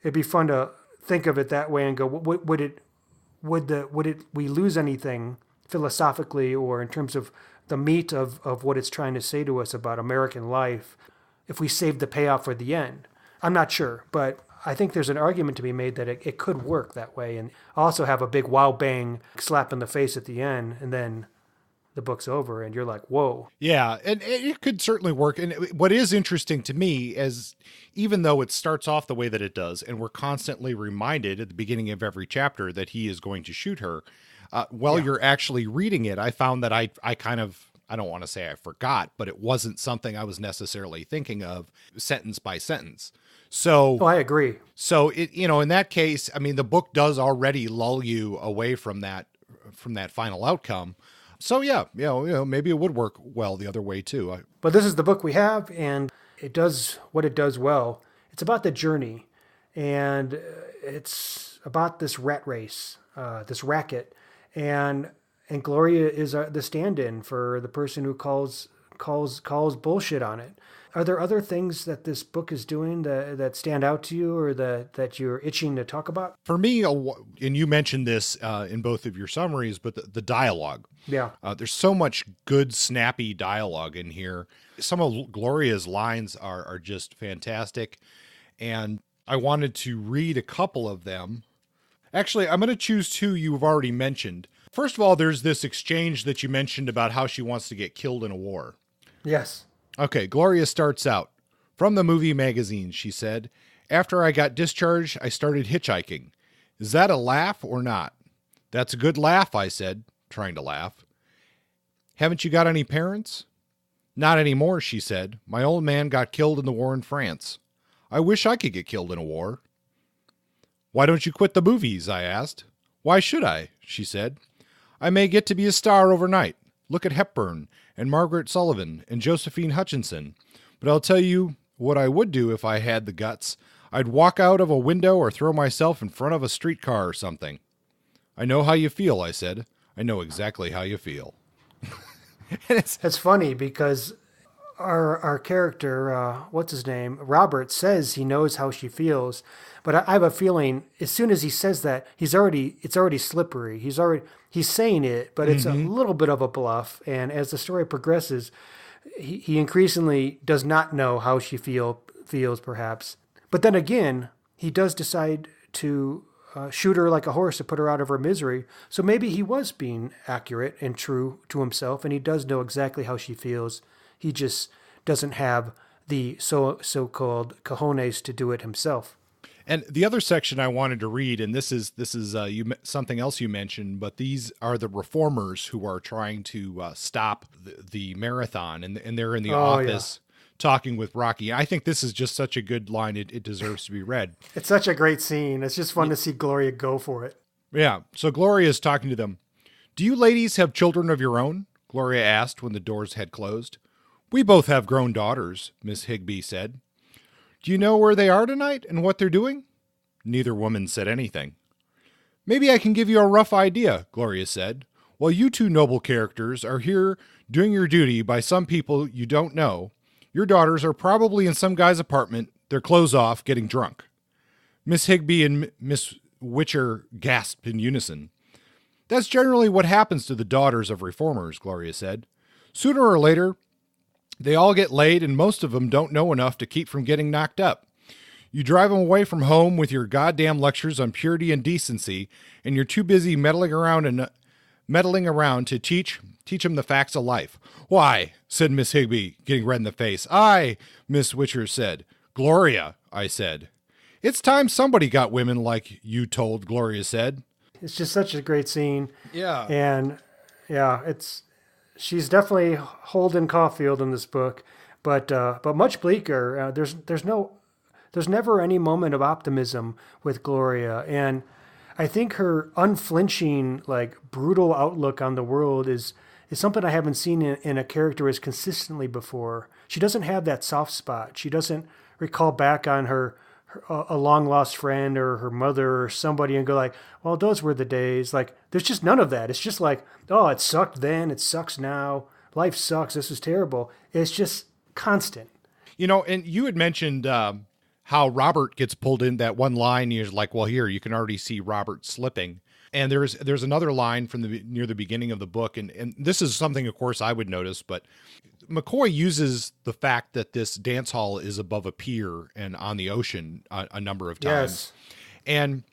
it'd be fun to think of it that way and go, would we lose anything philosophically or in terms of the meat of what it's trying to say to us about American life if we saved the payoff for the end? I'm not sure, but I think there's an argument to be made that it could work that way and also have a big wow bang slap in the face at the end, and then the book's over and you're like, whoa. Yeah, and it could certainly work. And what is interesting to me is, even though it starts off the way that it does, and we're constantly reminded at the beginning of every chapter that he is going to shoot her, while you're actually reading it, I found that I kind of, I don't want to say I forgot, but it wasn't something I was necessarily thinking of sentence by sentence. So, I agree. So it, in that case, I mean, the book does already lull you away from that final outcome. So yeah, maybe it would work well the other way too. But this is the book we have, and it does what it does well. It's about the journey, and it's about this rat race, this racket, and Gloria is the stand-in for the person who calls bullshit on it. Are there other things that this book is doing that stand out to you, or that you're itching to talk about? For me, and you mentioned this in both of your summaries, but the dialogue. Yeah. There's so much good, snappy dialogue in here. Some of Gloria's lines are just fantastic, and I wanted to read a couple of them. Actually, I'm going to choose two you've already mentioned. First of all, there's this exchange that you mentioned about how she wants to get killed in a war. Yes. Okay, Gloria starts out. From the movie magazine, she said. After I got discharged, I started hitchhiking. Is that a laugh or not? That's a good laugh, I said, trying to laugh. Haven't you got any parents? Not anymore, she said. My old man got killed in the war in France. I wish I could get killed in a war. Why don't you quit the movies? I asked. Why should I? She said. I may get to be a star overnight. Look at Hepburn and Margaret Sullivan and Josephine Hutchinson. But I'll tell you what I would do if I had the guts. I'd walk out of a window or throw myself in front of a streetcar or something. I know how you feel, I said. I know exactly how you feel. It's funny because our character, what's his name, Robert, says he knows how she feels, but I have a feeling as soon as he says that, it's already slippery. He's saying it, but it's a little bit of a bluff. And as the story progresses, he increasingly does not know how she feels, perhaps. But then again, he does decide to shoot her like a horse to put her out of her misery. So maybe he was being accurate and true to himself, and he does know exactly how she feels. He just doesn't have the so-called cojones to do it himself. And the other section I wanted to read, and this is something else you mentioned, but these are the reformers who are trying to stop the marathon, and they're in the office talking with Rocky. I think this is just such a good line; it deserves to be read. It's such a great scene. It's just fun to see Gloria go for it. Yeah. So Gloria is talking to them. Do you ladies have children of your own? Gloria asked when the doors had closed. We both have grown daughters, Miss Higbee said. Do you know where they are tonight and what they're doing? Neither woman said anything. Maybe I can give you a rough idea, Gloria said. While you two noble characters are here doing your duty by some people you don't know, your daughters are probably in some guy's apartment, their clothes off, getting drunk. Miss Higbee and Miss Witcher gasped in unison. That's generally what happens to the daughters of reformers, Gloria said. Sooner or later, they all get laid and most of them don't know enough to keep from getting knocked up. You drive them away from home with your goddamn lectures on purity and decency, and you're too busy meddling around to teach them the facts of life. Why, said Miss Higbee, getting red in the face. Aye, Miss Witcher said. Gloria, I said. It's time somebody got women like you told, Gloria said. It's just such a great scene. Yeah. And yeah, she's definitely Holden Caulfield in this book, but much bleaker. There's never any moment of optimism with Gloria, and I think her unflinching, like, brutal outlook on the world is something I haven't seen in a character as consistently before. She doesn't have that soft spot. She doesn't recall back on a long lost friend or her mother or somebody and go like, well, those were the days. Like, there's just none of that. It's just like, oh, it sucked then, it sucks now, life sucks, this is terrible. It's just constant. You know, and you had mentioned how Robert gets pulled in that one line. You're like, well, here you can already see Robert slipping. And there's another line from near the beginning of the book, and this is something, of course, I would notice, but McCoy uses the fact that this dance hall is above a pier and on the ocean a number of times. Yes. And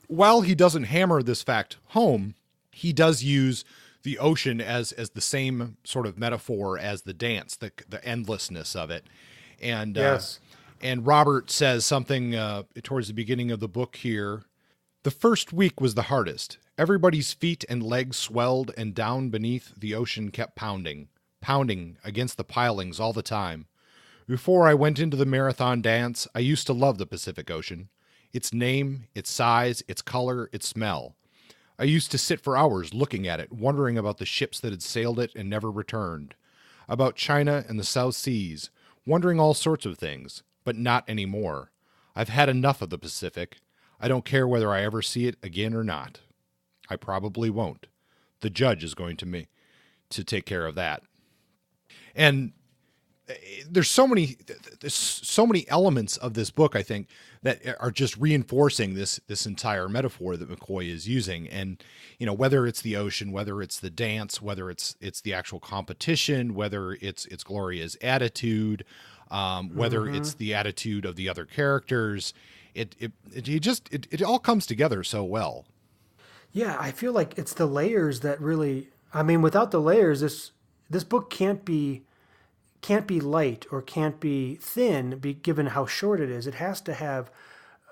while he doesn't hammer this fact home, he does use the ocean as the same sort of metaphor as the dance, the endlessness of it. And yes. And Robert says something towards the beginning of the book here. The first week was the hardest. Everybody's feet and legs swelled, and down beneath the ocean kept pounding against the pilings all the time. Before I went into the marathon dance, I used to love the Pacific Ocean. Its name, its size, its color, its smell. I used to sit for hours looking at it, wondering about the ships that had sailed it and never returned. About China and the South Seas, wondering all sorts of things, but not anymore. I've had enough of the Pacific. I don't care whether I ever see it again or not. I probably won't. The judge is going to take care of that. And there's so many elements of this book, I think, that are just reinforcing this entire metaphor that McCoy is using. And, you know, whether it's the ocean, whether it's the dance, whether it's the actual competition, whether it's Gloria's attitude, whether it's the attitude of the other characters, it all comes together so well. Yeah, I feel like it's the layers that really, I mean, without the layers, this book can't be light or can't be thin, given how short it is. It has to have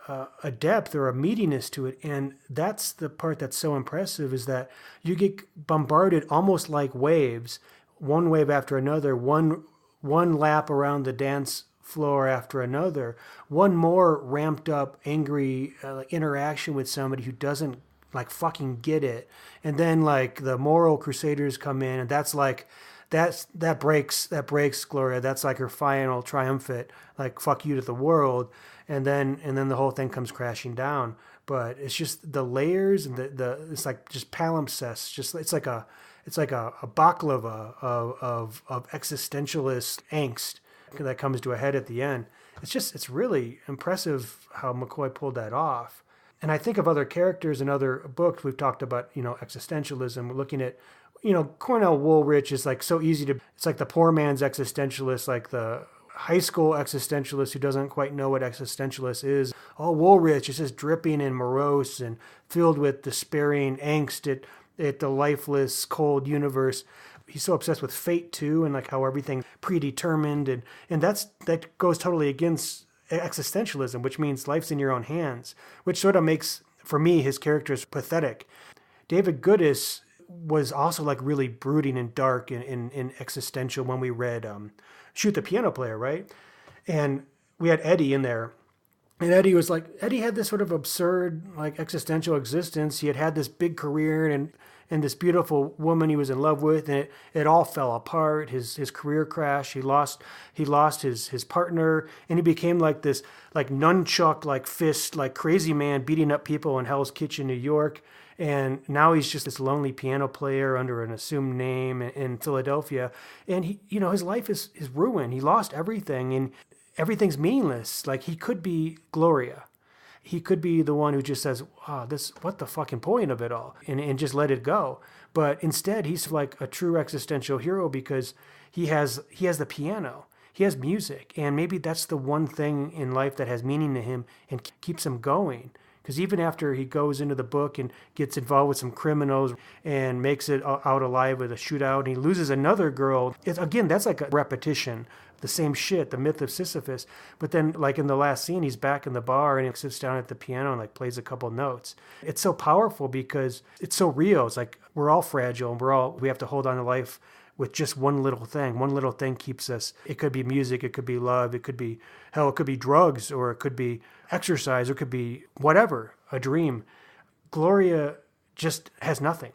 a depth or a meatiness to it, and that's the part that's so impressive, is that you get bombarded almost like waves, one wave after another, one lap around the dance floor after another, one more ramped up angry interaction with somebody who doesn't like fucking get it, and then like the moral crusaders come in, and that's like that breaks Gloria. That's like her final triumphant, like, fuck you to the world, and then the whole thing comes crashing down. But it's just the layers, and the it's like just palimpsest. Just it's like a baklava of existentialist angst that comes to a head at the end. It's really impressive how McCoy pulled that off. And I think of other characters in other books. We've talked about, existentialism. We're looking at, Cornell Woolrich is like so easy to, it's like the poor man's existentialist, like the high school existentialist who doesn't quite know what existentialist is. Oh, Woolrich is just dripping and morose and filled with despairing angst at the lifeless, cold universe. He's so obsessed with fate too, and like how everything's predetermined, and that goes totally against existentialism, which means life's in your own hands, which sort of makes, for me, his characters pathetic. David Goodis was also like really brooding and dark in existential when we read Shoot the Piano Player, right? And we had Eddie in there. And Eddie had this sort of absurd, like, existential existence. He had this big career, and and this beautiful woman he was in love with, and it all fell apart. His career crashed. He lost his partner, and he became like this like nunchuck, like fist, like crazy man beating up people in Hell's Kitchen, New York. And now he's just this lonely piano player under an assumed name in Philadelphia. And he, his life is ruined. He lost everything, and everything's meaningless. Like, he could be Gloria. He could be the one who just says, "Wow, what the fucking point of it all?" and just let it go. But instead, he's like a true existential hero because he has the piano. He has music, and maybe that's the one thing in life that has meaning to him and keeps him going. Because even after he goes into the book and gets involved with some criminals and makes it out alive with a shootout, and he loses another girl, again, that's like a repetition, the same shit, the myth of Sisyphus. But then, like in the last scene, he's back in the bar and he sits down at the piano and like plays a couple notes. It's so powerful because it's so real. It's like we're all fragile and we have to hold on to life with just one little thing. One little thing keeps us. It could be music, it could be love, it could be, hell, it could be drugs, or it could be exercise, or it could be whatever, a dream. Gloria just has nothing.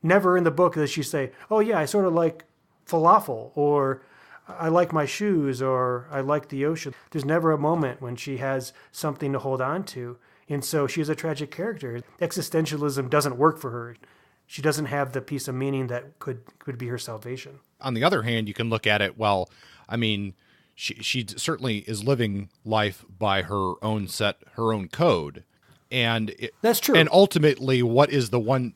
Never in the book does she say, "Oh yeah, I sort of like falafel," or "I like my shoes," or "I like the ocean." There's never a moment when she has something to hold on to. And so she's a tragic character. Existentialism doesn't work for her. She doesn't have the piece of meaning that could be her salvation. On the other hand, you can look at it, well, I mean, she certainly is living life by her own code. And that's true. And ultimately, what is the one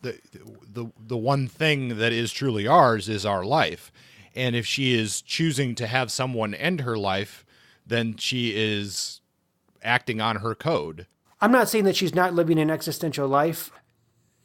thing that is truly ours is our life. And if she is choosing to have someone end her life, then she is acting on her code. I'm not saying that she's not living an existential life.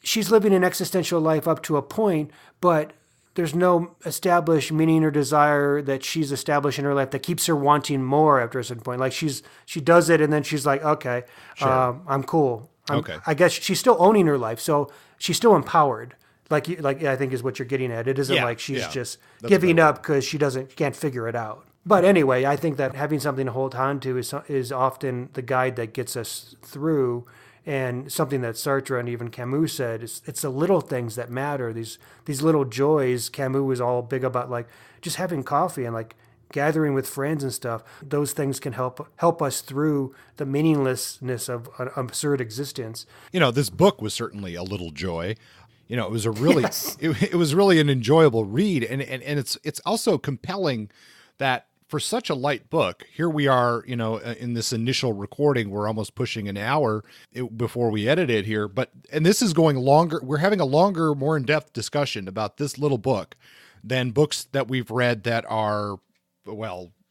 She's living an existential life up to a point, but there's no established meaning or desire that she's established in her life that keeps her wanting more after a certain point. Like she does it, and then she's like, okay, sure. I'm cool. Okay. I guess she's still owning her life, so she's still empowered. Like I think is what you're getting at. It isn't like she's just giving up because she can't figure it out. But anyway, I think that having something to hold on to is often the guide that gets us through. And something that Sartre and even Camus said is it's the little things that matter. These little joys. Camus was all big about like just having coffee and like gathering with friends and stuff. Those things can help us through the meaninglessness of an absurd existence. This book was certainly a little joy. It was a really it was really an enjoyable read, and it's also compelling that for such a light book, here we are, in this initial recording, we're almost pushing an hour before we edit it here. And this is going longer. We're having a longer, more in-depth discussion about this little book than books that we've read that are,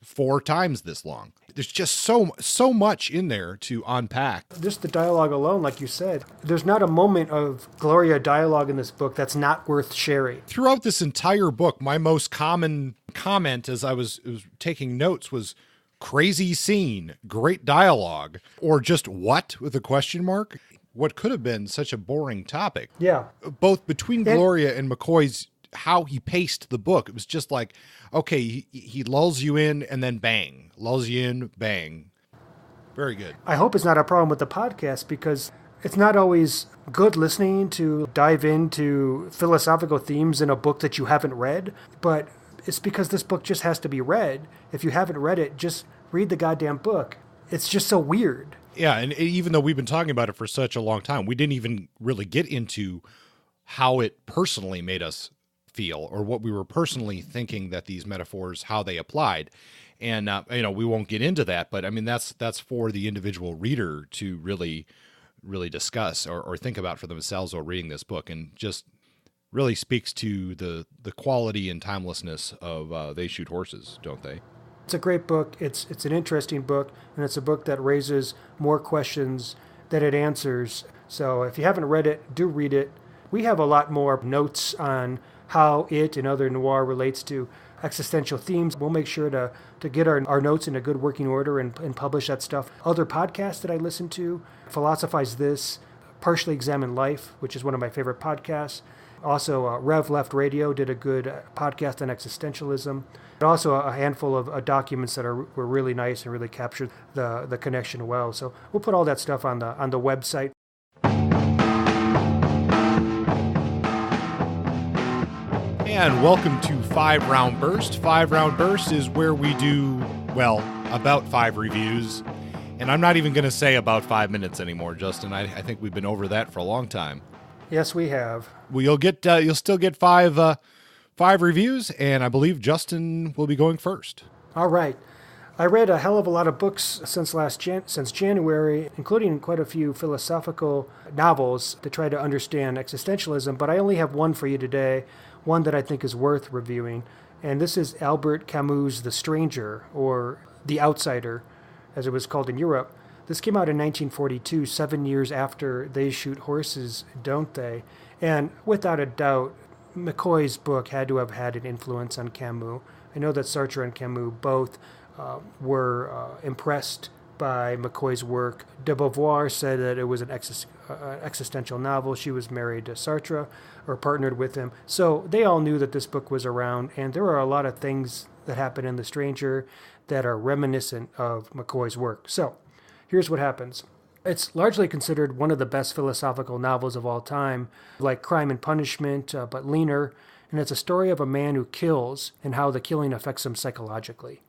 4 times this long. There's just so much in there to unpack. Just the dialogue alone, like you said, there's not a moment of Gloria dialogue in this book that's not worth sharing. Throughout this entire book, my most common comment as I was taking notes was crazy scene, great dialogue, or just what with a question mark. What could have been such a boring topic. Yeah. Both between Gloria and McCoy's, how he paced the book, it was just like, okay, he lulls you in and then bang, lulls you in, bang. Very good. I hope it's not a problem with the podcast because it's not always good listening to dive into philosophical themes in a book that you haven't read, but it's because this book just has to be read. If you haven't read it, just read the goddamn book. It's just so weird. Yeah, and even though we've been talking about it for such a long time, we didn't even really get into how it personally made us feel or what we were personally thinking that these metaphors, how they applied. And, we won't get into that, but I mean, that's for the individual reader to really, really discuss or think about for themselves while reading this book, and just really speaks to the quality and timelessness of They Shoot Horses, don't they? It's a great book. It's an interesting book, and it's a book that raises more questions than it answers. So if you haven't read it, do read it. We have a lot more notes on how it and other noir relates to existential themes. We'll make sure to get our notes in a good working order and publish that stuff. Other podcasts that I listen to, Philosophize This, Partially Examine Life, which is one of my favorite podcasts. Also, Rev Left Radio did a good podcast on existentialism. And also a handful of documents that were really nice and really captured the connection well. So we'll put all that stuff on the website. And welcome to 5 Round Burst. 5 Round Burst is where we do, well, about 5 reviews. And I'm not even going to say about 5 minutes anymore, Justin. I think we've been over that for a long time. Yes, we have. Well, you'll still get 5 reviews, and I believe Justin will be going first. All right. I read a hell of a lot of books since January, including quite a few philosophical novels to try to understand existentialism, but I only have one for you today, one that I think is worth reviewing, and this is Albert Camus' The Stranger, or The Outsider, as it was called in Europe. This came out in 1942, 7 years after They Shoot Horses, Don't They? And without a doubt, McCoy's book had to have had an influence on Camus. I know that Sartre and Camus both were impressed by McCoy's work. De Beauvoir said that it was an existential novel. She was married to Sartre, or partnered with him. So they all knew that this book was around, and there are a lot of things that happen in The Stranger that are reminiscent of McCoy's work. So here's what happens. It's largely considered one of the best philosophical novels of all time, like Crime and Punishment, but leaner, and it's a story of a man who kills and how the killing affects him psychologically.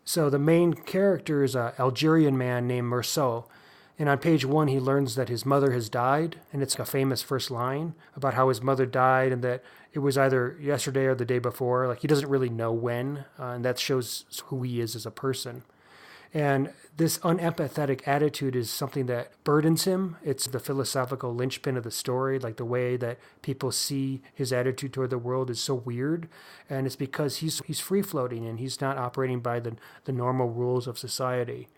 So the main character is an Algerian man named Meursault, and on page 1 he learns that his mother has died, and it's a famous first line about how his mother died and that it was either yesterday or the day before. Like, he doesn't really know when, and that shows who he is as a person. And this unempathetic attitude is something that burdens him. It's the philosophical linchpin of the story, like the way that people see his attitude toward the world is so weird. And it's because he's free-floating and he's not operating by the normal rules of society.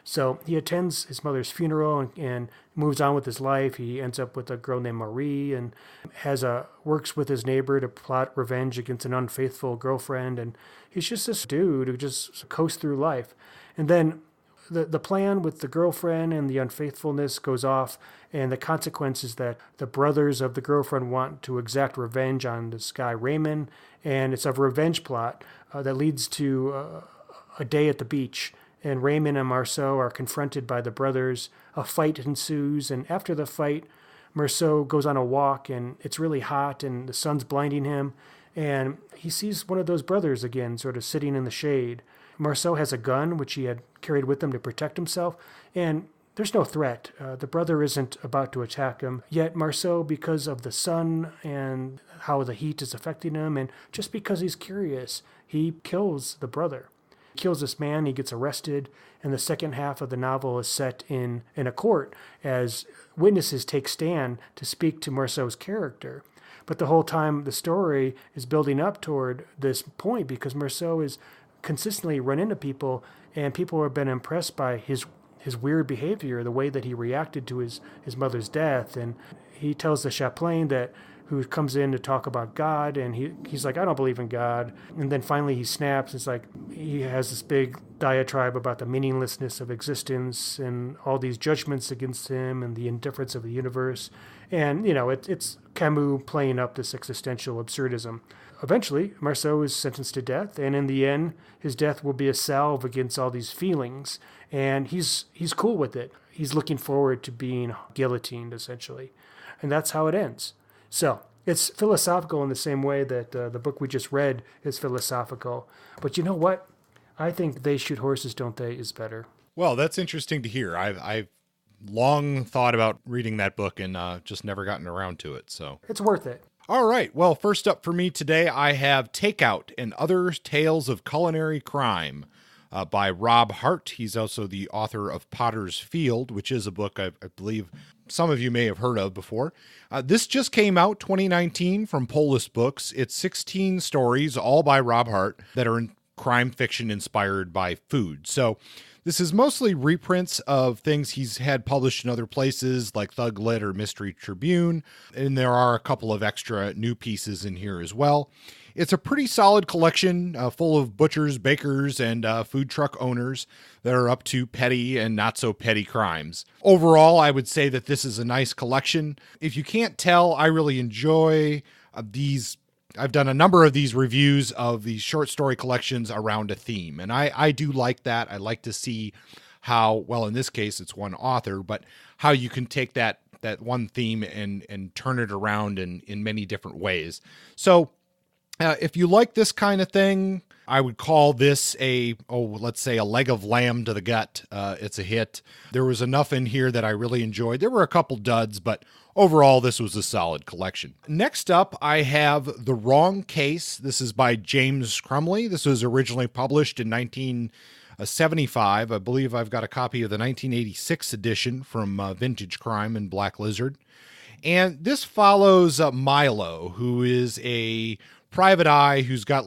So he attends his mother's funeral and moves on with his life. He ends up with a girl named Marie and works with his neighbor to plot revenge against an unfaithful girlfriend. And he's just this dude who just coasts through life. And then the plan with the girlfriend and the unfaithfulness goes off, and the consequence is that the brothers of the girlfriend want to exact revenge on this guy Raymond, and it's a revenge plot that leads to a day at the beach. And Raymond and Marceau are confronted by the brothers. A fight ensues, and after the fight, Marceau goes on a walk, and it's really hot, and the sun's blinding him, and he sees one of those brothers again, sort of sitting in the shade. Marceau has a gun, which he had carried with him to protect himself, and there's no threat. The brother isn't about to attack him, yet Marceau, because of the sun and how the heat is affecting him, and just because he's curious, he kills the brother. He kills this man, he gets arrested, and the second half of the novel is set in a court as witnesses take stand to speak to Marceau's character. But the whole time the story is building up toward this point because Marceau is consistently run into people, and people have been impressed by his weird behavior, the way that he reacted to his mother's death. And he tells the chaplain who comes in to talk about God, and he's like, I don't believe in God. And then finally he snaps. It's like he has this big diatribe about the meaninglessness of existence and all these judgments against him and the indifference of the universe. And, it's Camus playing up this existential absurdism. Eventually, Marceau is sentenced to death, and in the end, his death will be a salve against all these feelings, and he's cool with it. He's looking forward to being guillotined, essentially. And that's how it ends. So, it's philosophical in the same way that the book we just read is philosophical. But you know what? I think They Shoot Horses, Don't They is better. Well, that's interesting to hear. I've long thought about reading that book and just never gotten around to it. So it's worth it. All right. Well, first up for me today, I have Takeout and Other Tales of Culinary Crime by Rob Hart. He's also the author of Potter's Field, which is a book I believe some of you may have heard of before. This just came out 2019 from Polis Books. It's 16 stories, all by Rob Hart, that are in crime fiction inspired by food. So this is mostly reprints of things he's had published in other places like Thug Lit or Mystery Tribune, and there are a couple of extra new pieces in here as well. It's a pretty solid collection full of butchers, bakers, and food truck owners that are up to petty and not so petty crimes. Overall, I would say that this is a nice collection. If you can't tell, I really enjoy these. I've done a number of these reviews of these short story collections around a theme, and I do like that. I like to see how, well, in this case, it's one author, but how you can take that one theme and turn it around in many different ways. So If you like this kind of thing, I would call this let's say a leg of lamb to the gut. It's a hit. There was enough in here that I really enjoyed. There were a couple duds, but overall, this was a solid collection. Next up, I have The Wrong Case. This is by James Crumley. This was originally published in 1975. I believe I've got a copy of the 1986 edition from Vintage Crime and Black Lizard. And this follows Milo, who is a private eye who's got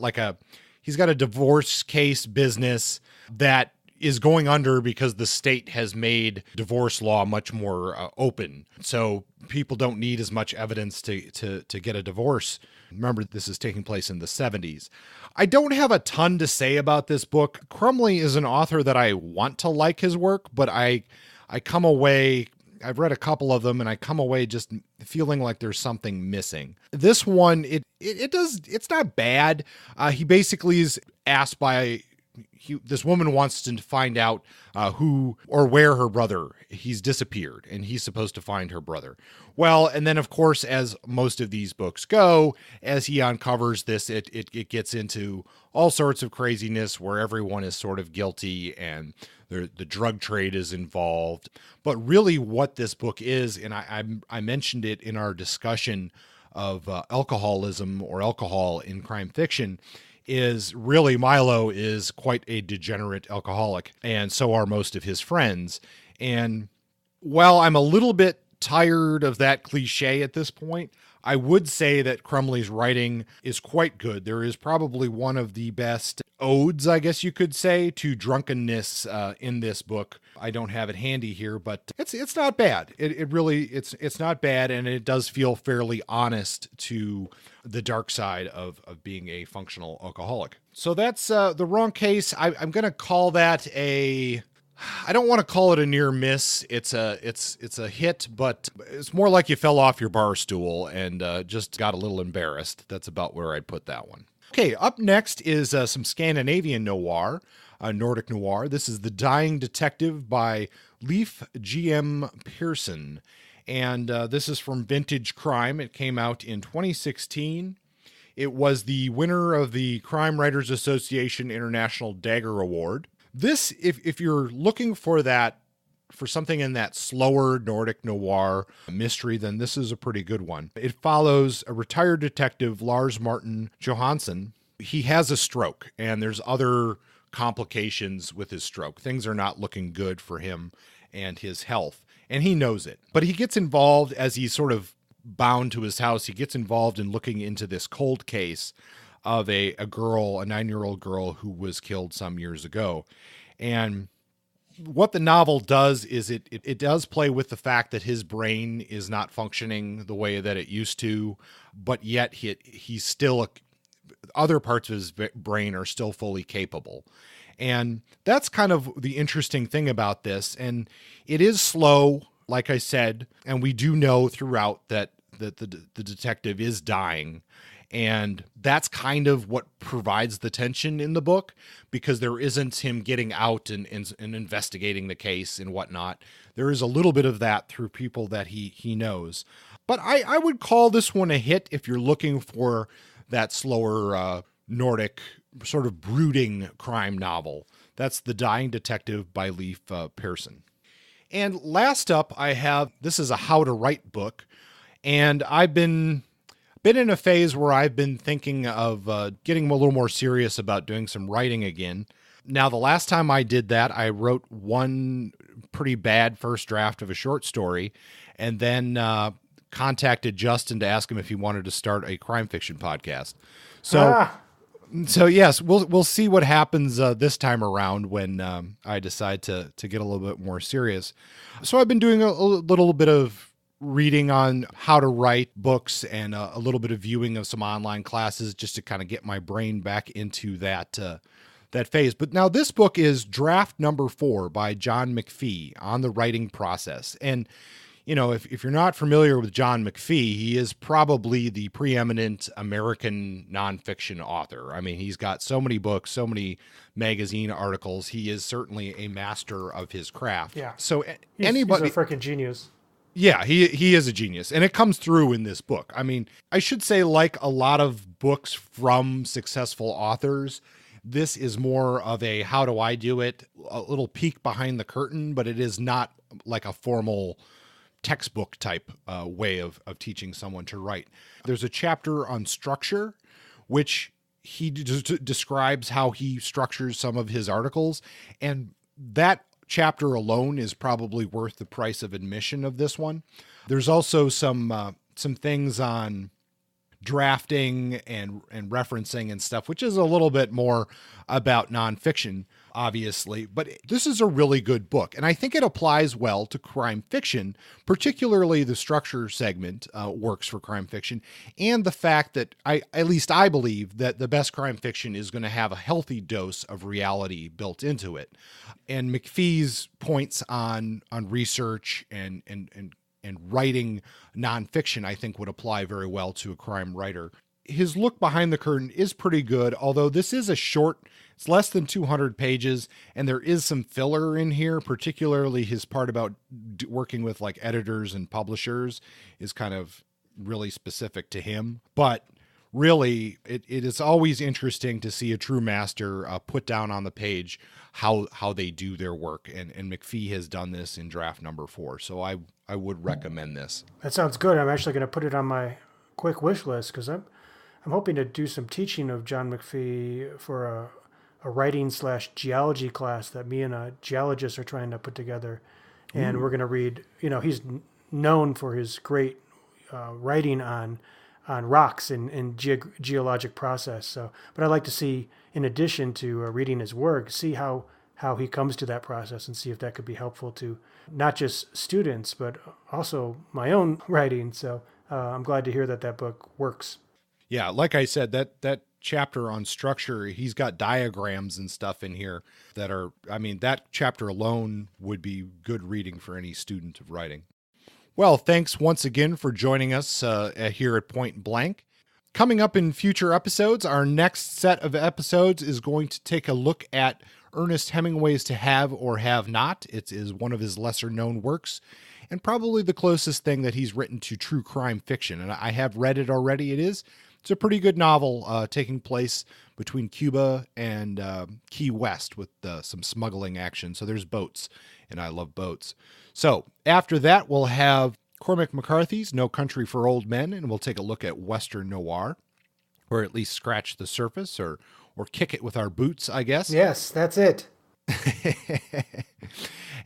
he's got a divorce case business that is going under because the state has made divorce law much more open. So people don't need as much evidence to get a divorce. Remember, this is taking place in the 70s. I don't have a ton to say about this book. Crumley is an author that I want to like his work, but I come away, I've read a couple of them, and I come away just feeling like there's something missing. This one, it's not bad. He basically is asked by, this woman wants to find out who or where her brother, he's disappeared, and he's supposed to find her brother. Well, and then of course, as most of these books go, as he uncovers this, it gets into all sorts of craziness where everyone is sort of guilty and the drug trade is involved. But really what this book is, and I mentioned it in our discussion of alcoholism or alcohol in crime fiction, is really Milo is quite a degenerate alcoholic, and so are most of his friends. And while I'm a little bit tired of that cliche at this point, I would say that Crumley's writing is quite good. There is probably one of the best odes, I guess you could say, to drunkenness in this book. I don't have it handy here, but it's not bad. It's not bad, and it does feel fairly honest to the dark side of being a functional alcoholic. So that's The Wrong Case. I'm going to call that I don't want to call it a near miss. It's a hit, but it's more like you fell off your bar stool and just got a little embarrassed. That's about where I'd put that one. Okay, up next is some Scandinavian noir, Nordic noir. This is The Dying Detective by Leif G.M. Pearson. And this is from Vintage Crime. It came out in 2016. It was the winner of the Crime Writers Association International Dagger Award. This, if you're looking for something in that slower Nordic noir mystery, then this is a pretty good one. It follows a retired detective, Lars Martin Johansson. He has a stroke, and there's other complications with his stroke. Things are not looking good for him and his health, and he knows it. But he gets involved, as he's sort of bound to his house, he gets involved in looking into this cold case of a girl, a 9-year-old girl who was killed some years ago. And what the novel does is it does play with the fact that his brain is not functioning the way that it used to, but yet he's still, other parts of his brain are still fully capable. And that's kind of the interesting thing about this. And it is slow, like I said, and we do know throughout that the detective is dying. And that's kind of what provides the tension in the book, because there isn't him getting out and investigating the case and whatnot. There is a little bit of that through people that he knows. But I would call this one a hit if you're looking for that slower Nordic sort of brooding crime novel. That's The Dying Detective by Leif Pearson. And last up, this is a how to write book. And I've been in a phase where I've been thinking of getting a little more serious about doing some writing again. Now, the last time I did that, I wrote one pretty bad first draft of a short story, and then contacted Justin to ask him if he wanted to start a crime fiction podcast. So yes, we'll see what happens this time around when I decide to get a little bit more serious. So I've been doing a little bit of reading on how to write books and a little bit of viewing of some online classes just to kind of get my brain back into that phase. But now this book is draft number 4 by John McPhee on the writing process. And, you know, if you're not familiar with John McPhee, he is probably the preeminent American nonfiction author. I mean, he's got so many books, so many magazine articles. He is certainly a master of his craft. Yeah. So he's a freaking genius. Yeah, he is a genius, and it comes through in this book. I mean, I should say, like a lot of books from successful authors, this is more of a how do I do it, a little peek behind the curtain, but it is not like a formal textbook type way of teaching someone to write. There's a chapter on structure, which he describes how he structures some of his articles, and that chapter alone is probably worth the price of admission of this one. There's also some things on drafting and referencing and stuff, which is a little bit more about nonfiction, obviously. But this is a really good book, and I think it applies well to crime fiction, particularly the structure segment works for crime fiction, and the fact that at least I believe that the best crime fiction is going to have a healthy dose of reality built into it. And McPhee's points on research and writing nonfiction, I think, would apply very well to a crime writer. His look behind the curtain is pretty good, although this is a short, it's less than 200 pages, and there is some filler in here, particularly his part about working with like editors and publishers is kind of really specific to him. But really, it is always interesting to see a true master put down on the page how they do their work. And McPhee has done this in draft number 4. So I would recommend this. That sounds good. I'm actually going to put it on my quick wish list because I'm hoping to do some teaching of John McPhee for a writing/geology class that me and a geologist are trying to put together. And we're going to read, he's known for his great writing on rocks and geologic process. So, but I'd like to see, in addition to reading his work, see how he comes to that process and see if that could be helpful to not just students, but also my own writing. So I'm glad to hear that book works. Yeah, like I said, that chapter on structure, he's got diagrams and stuff in here that are, that chapter alone would be good reading for any student of writing. Well, thanks once again for joining us here at Point Blank. Coming up in future episodes, our next set of episodes is going to take a look at Ernest Hemingway's To Have or Have Not. It is one of his lesser known works and probably the closest thing that he's written to true crime fiction. And I have read it already. It's a pretty good novel taking place between Cuba and Key West with some smuggling action. So there's boats, and I love boats. So after that, we'll have Cormac McCarthy's No Country for Old Men, and we'll take a look at Western noir, or at least scratch the surface or kick it with our boots, I guess. Yes, that's it.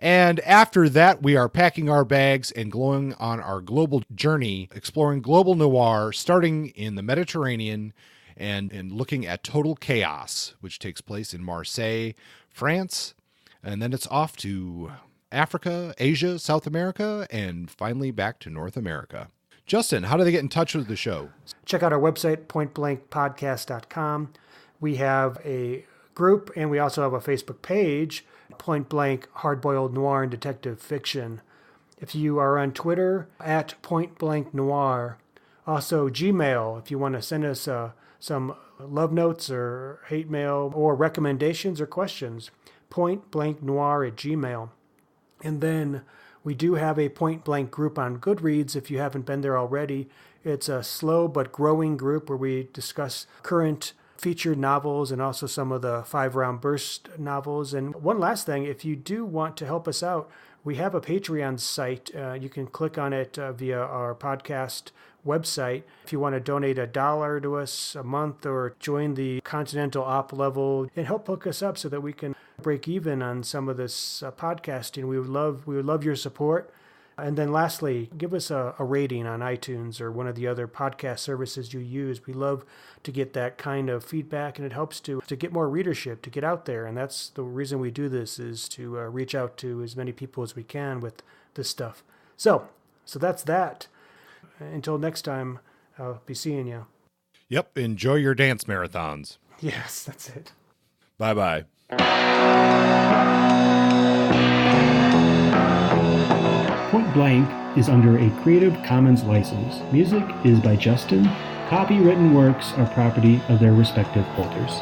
And after that, we are packing our bags and going on our global journey, exploring global noir, starting in the Mediterranean and looking at Total Chaos, which takes place in Marseille, France. And then it's off to Africa, Asia, South America, and finally back to North America. Justin, how do they get in touch with the show? Check out our website, pointblankpodcast.com. We have a group, and we also have a Facebook page, Point Blank Hardboiled Noir and Detective Fiction. If you are on Twitter, at Point Blank Noir. Also Gmail, if you want to send us some love notes or hate mail or recommendations or questions, pointblanknoir@gmail. And then we do have a Point Blank group on Goodreads if you haven't been there already. It's a slow but growing group where we discuss current featured novels and also some of the 5-round burst novels. And one last thing, if you do want to help us out, we have a Patreon site. You can click on it via our podcast website. If you want to donate $1 to us a month or join the Continental Op level and help hook us up so that we can break even on some of this podcasting, we would love your support. And then lastly, give us a rating on iTunes or one of the other podcast services you use. We love to get that kind of feedback, and it helps to get more readership, to get out there. And that's the reason we do this, is to reach out to as many people as we can with this stuff. So that's that. Until next time, I'll be seeing you. Yep. Enjoy your dance marathons. Yes, that's it. Bye-bye. Point Blank is under a Creative Commons license. Music is by Justin. Copywritten works are property of their respective holders.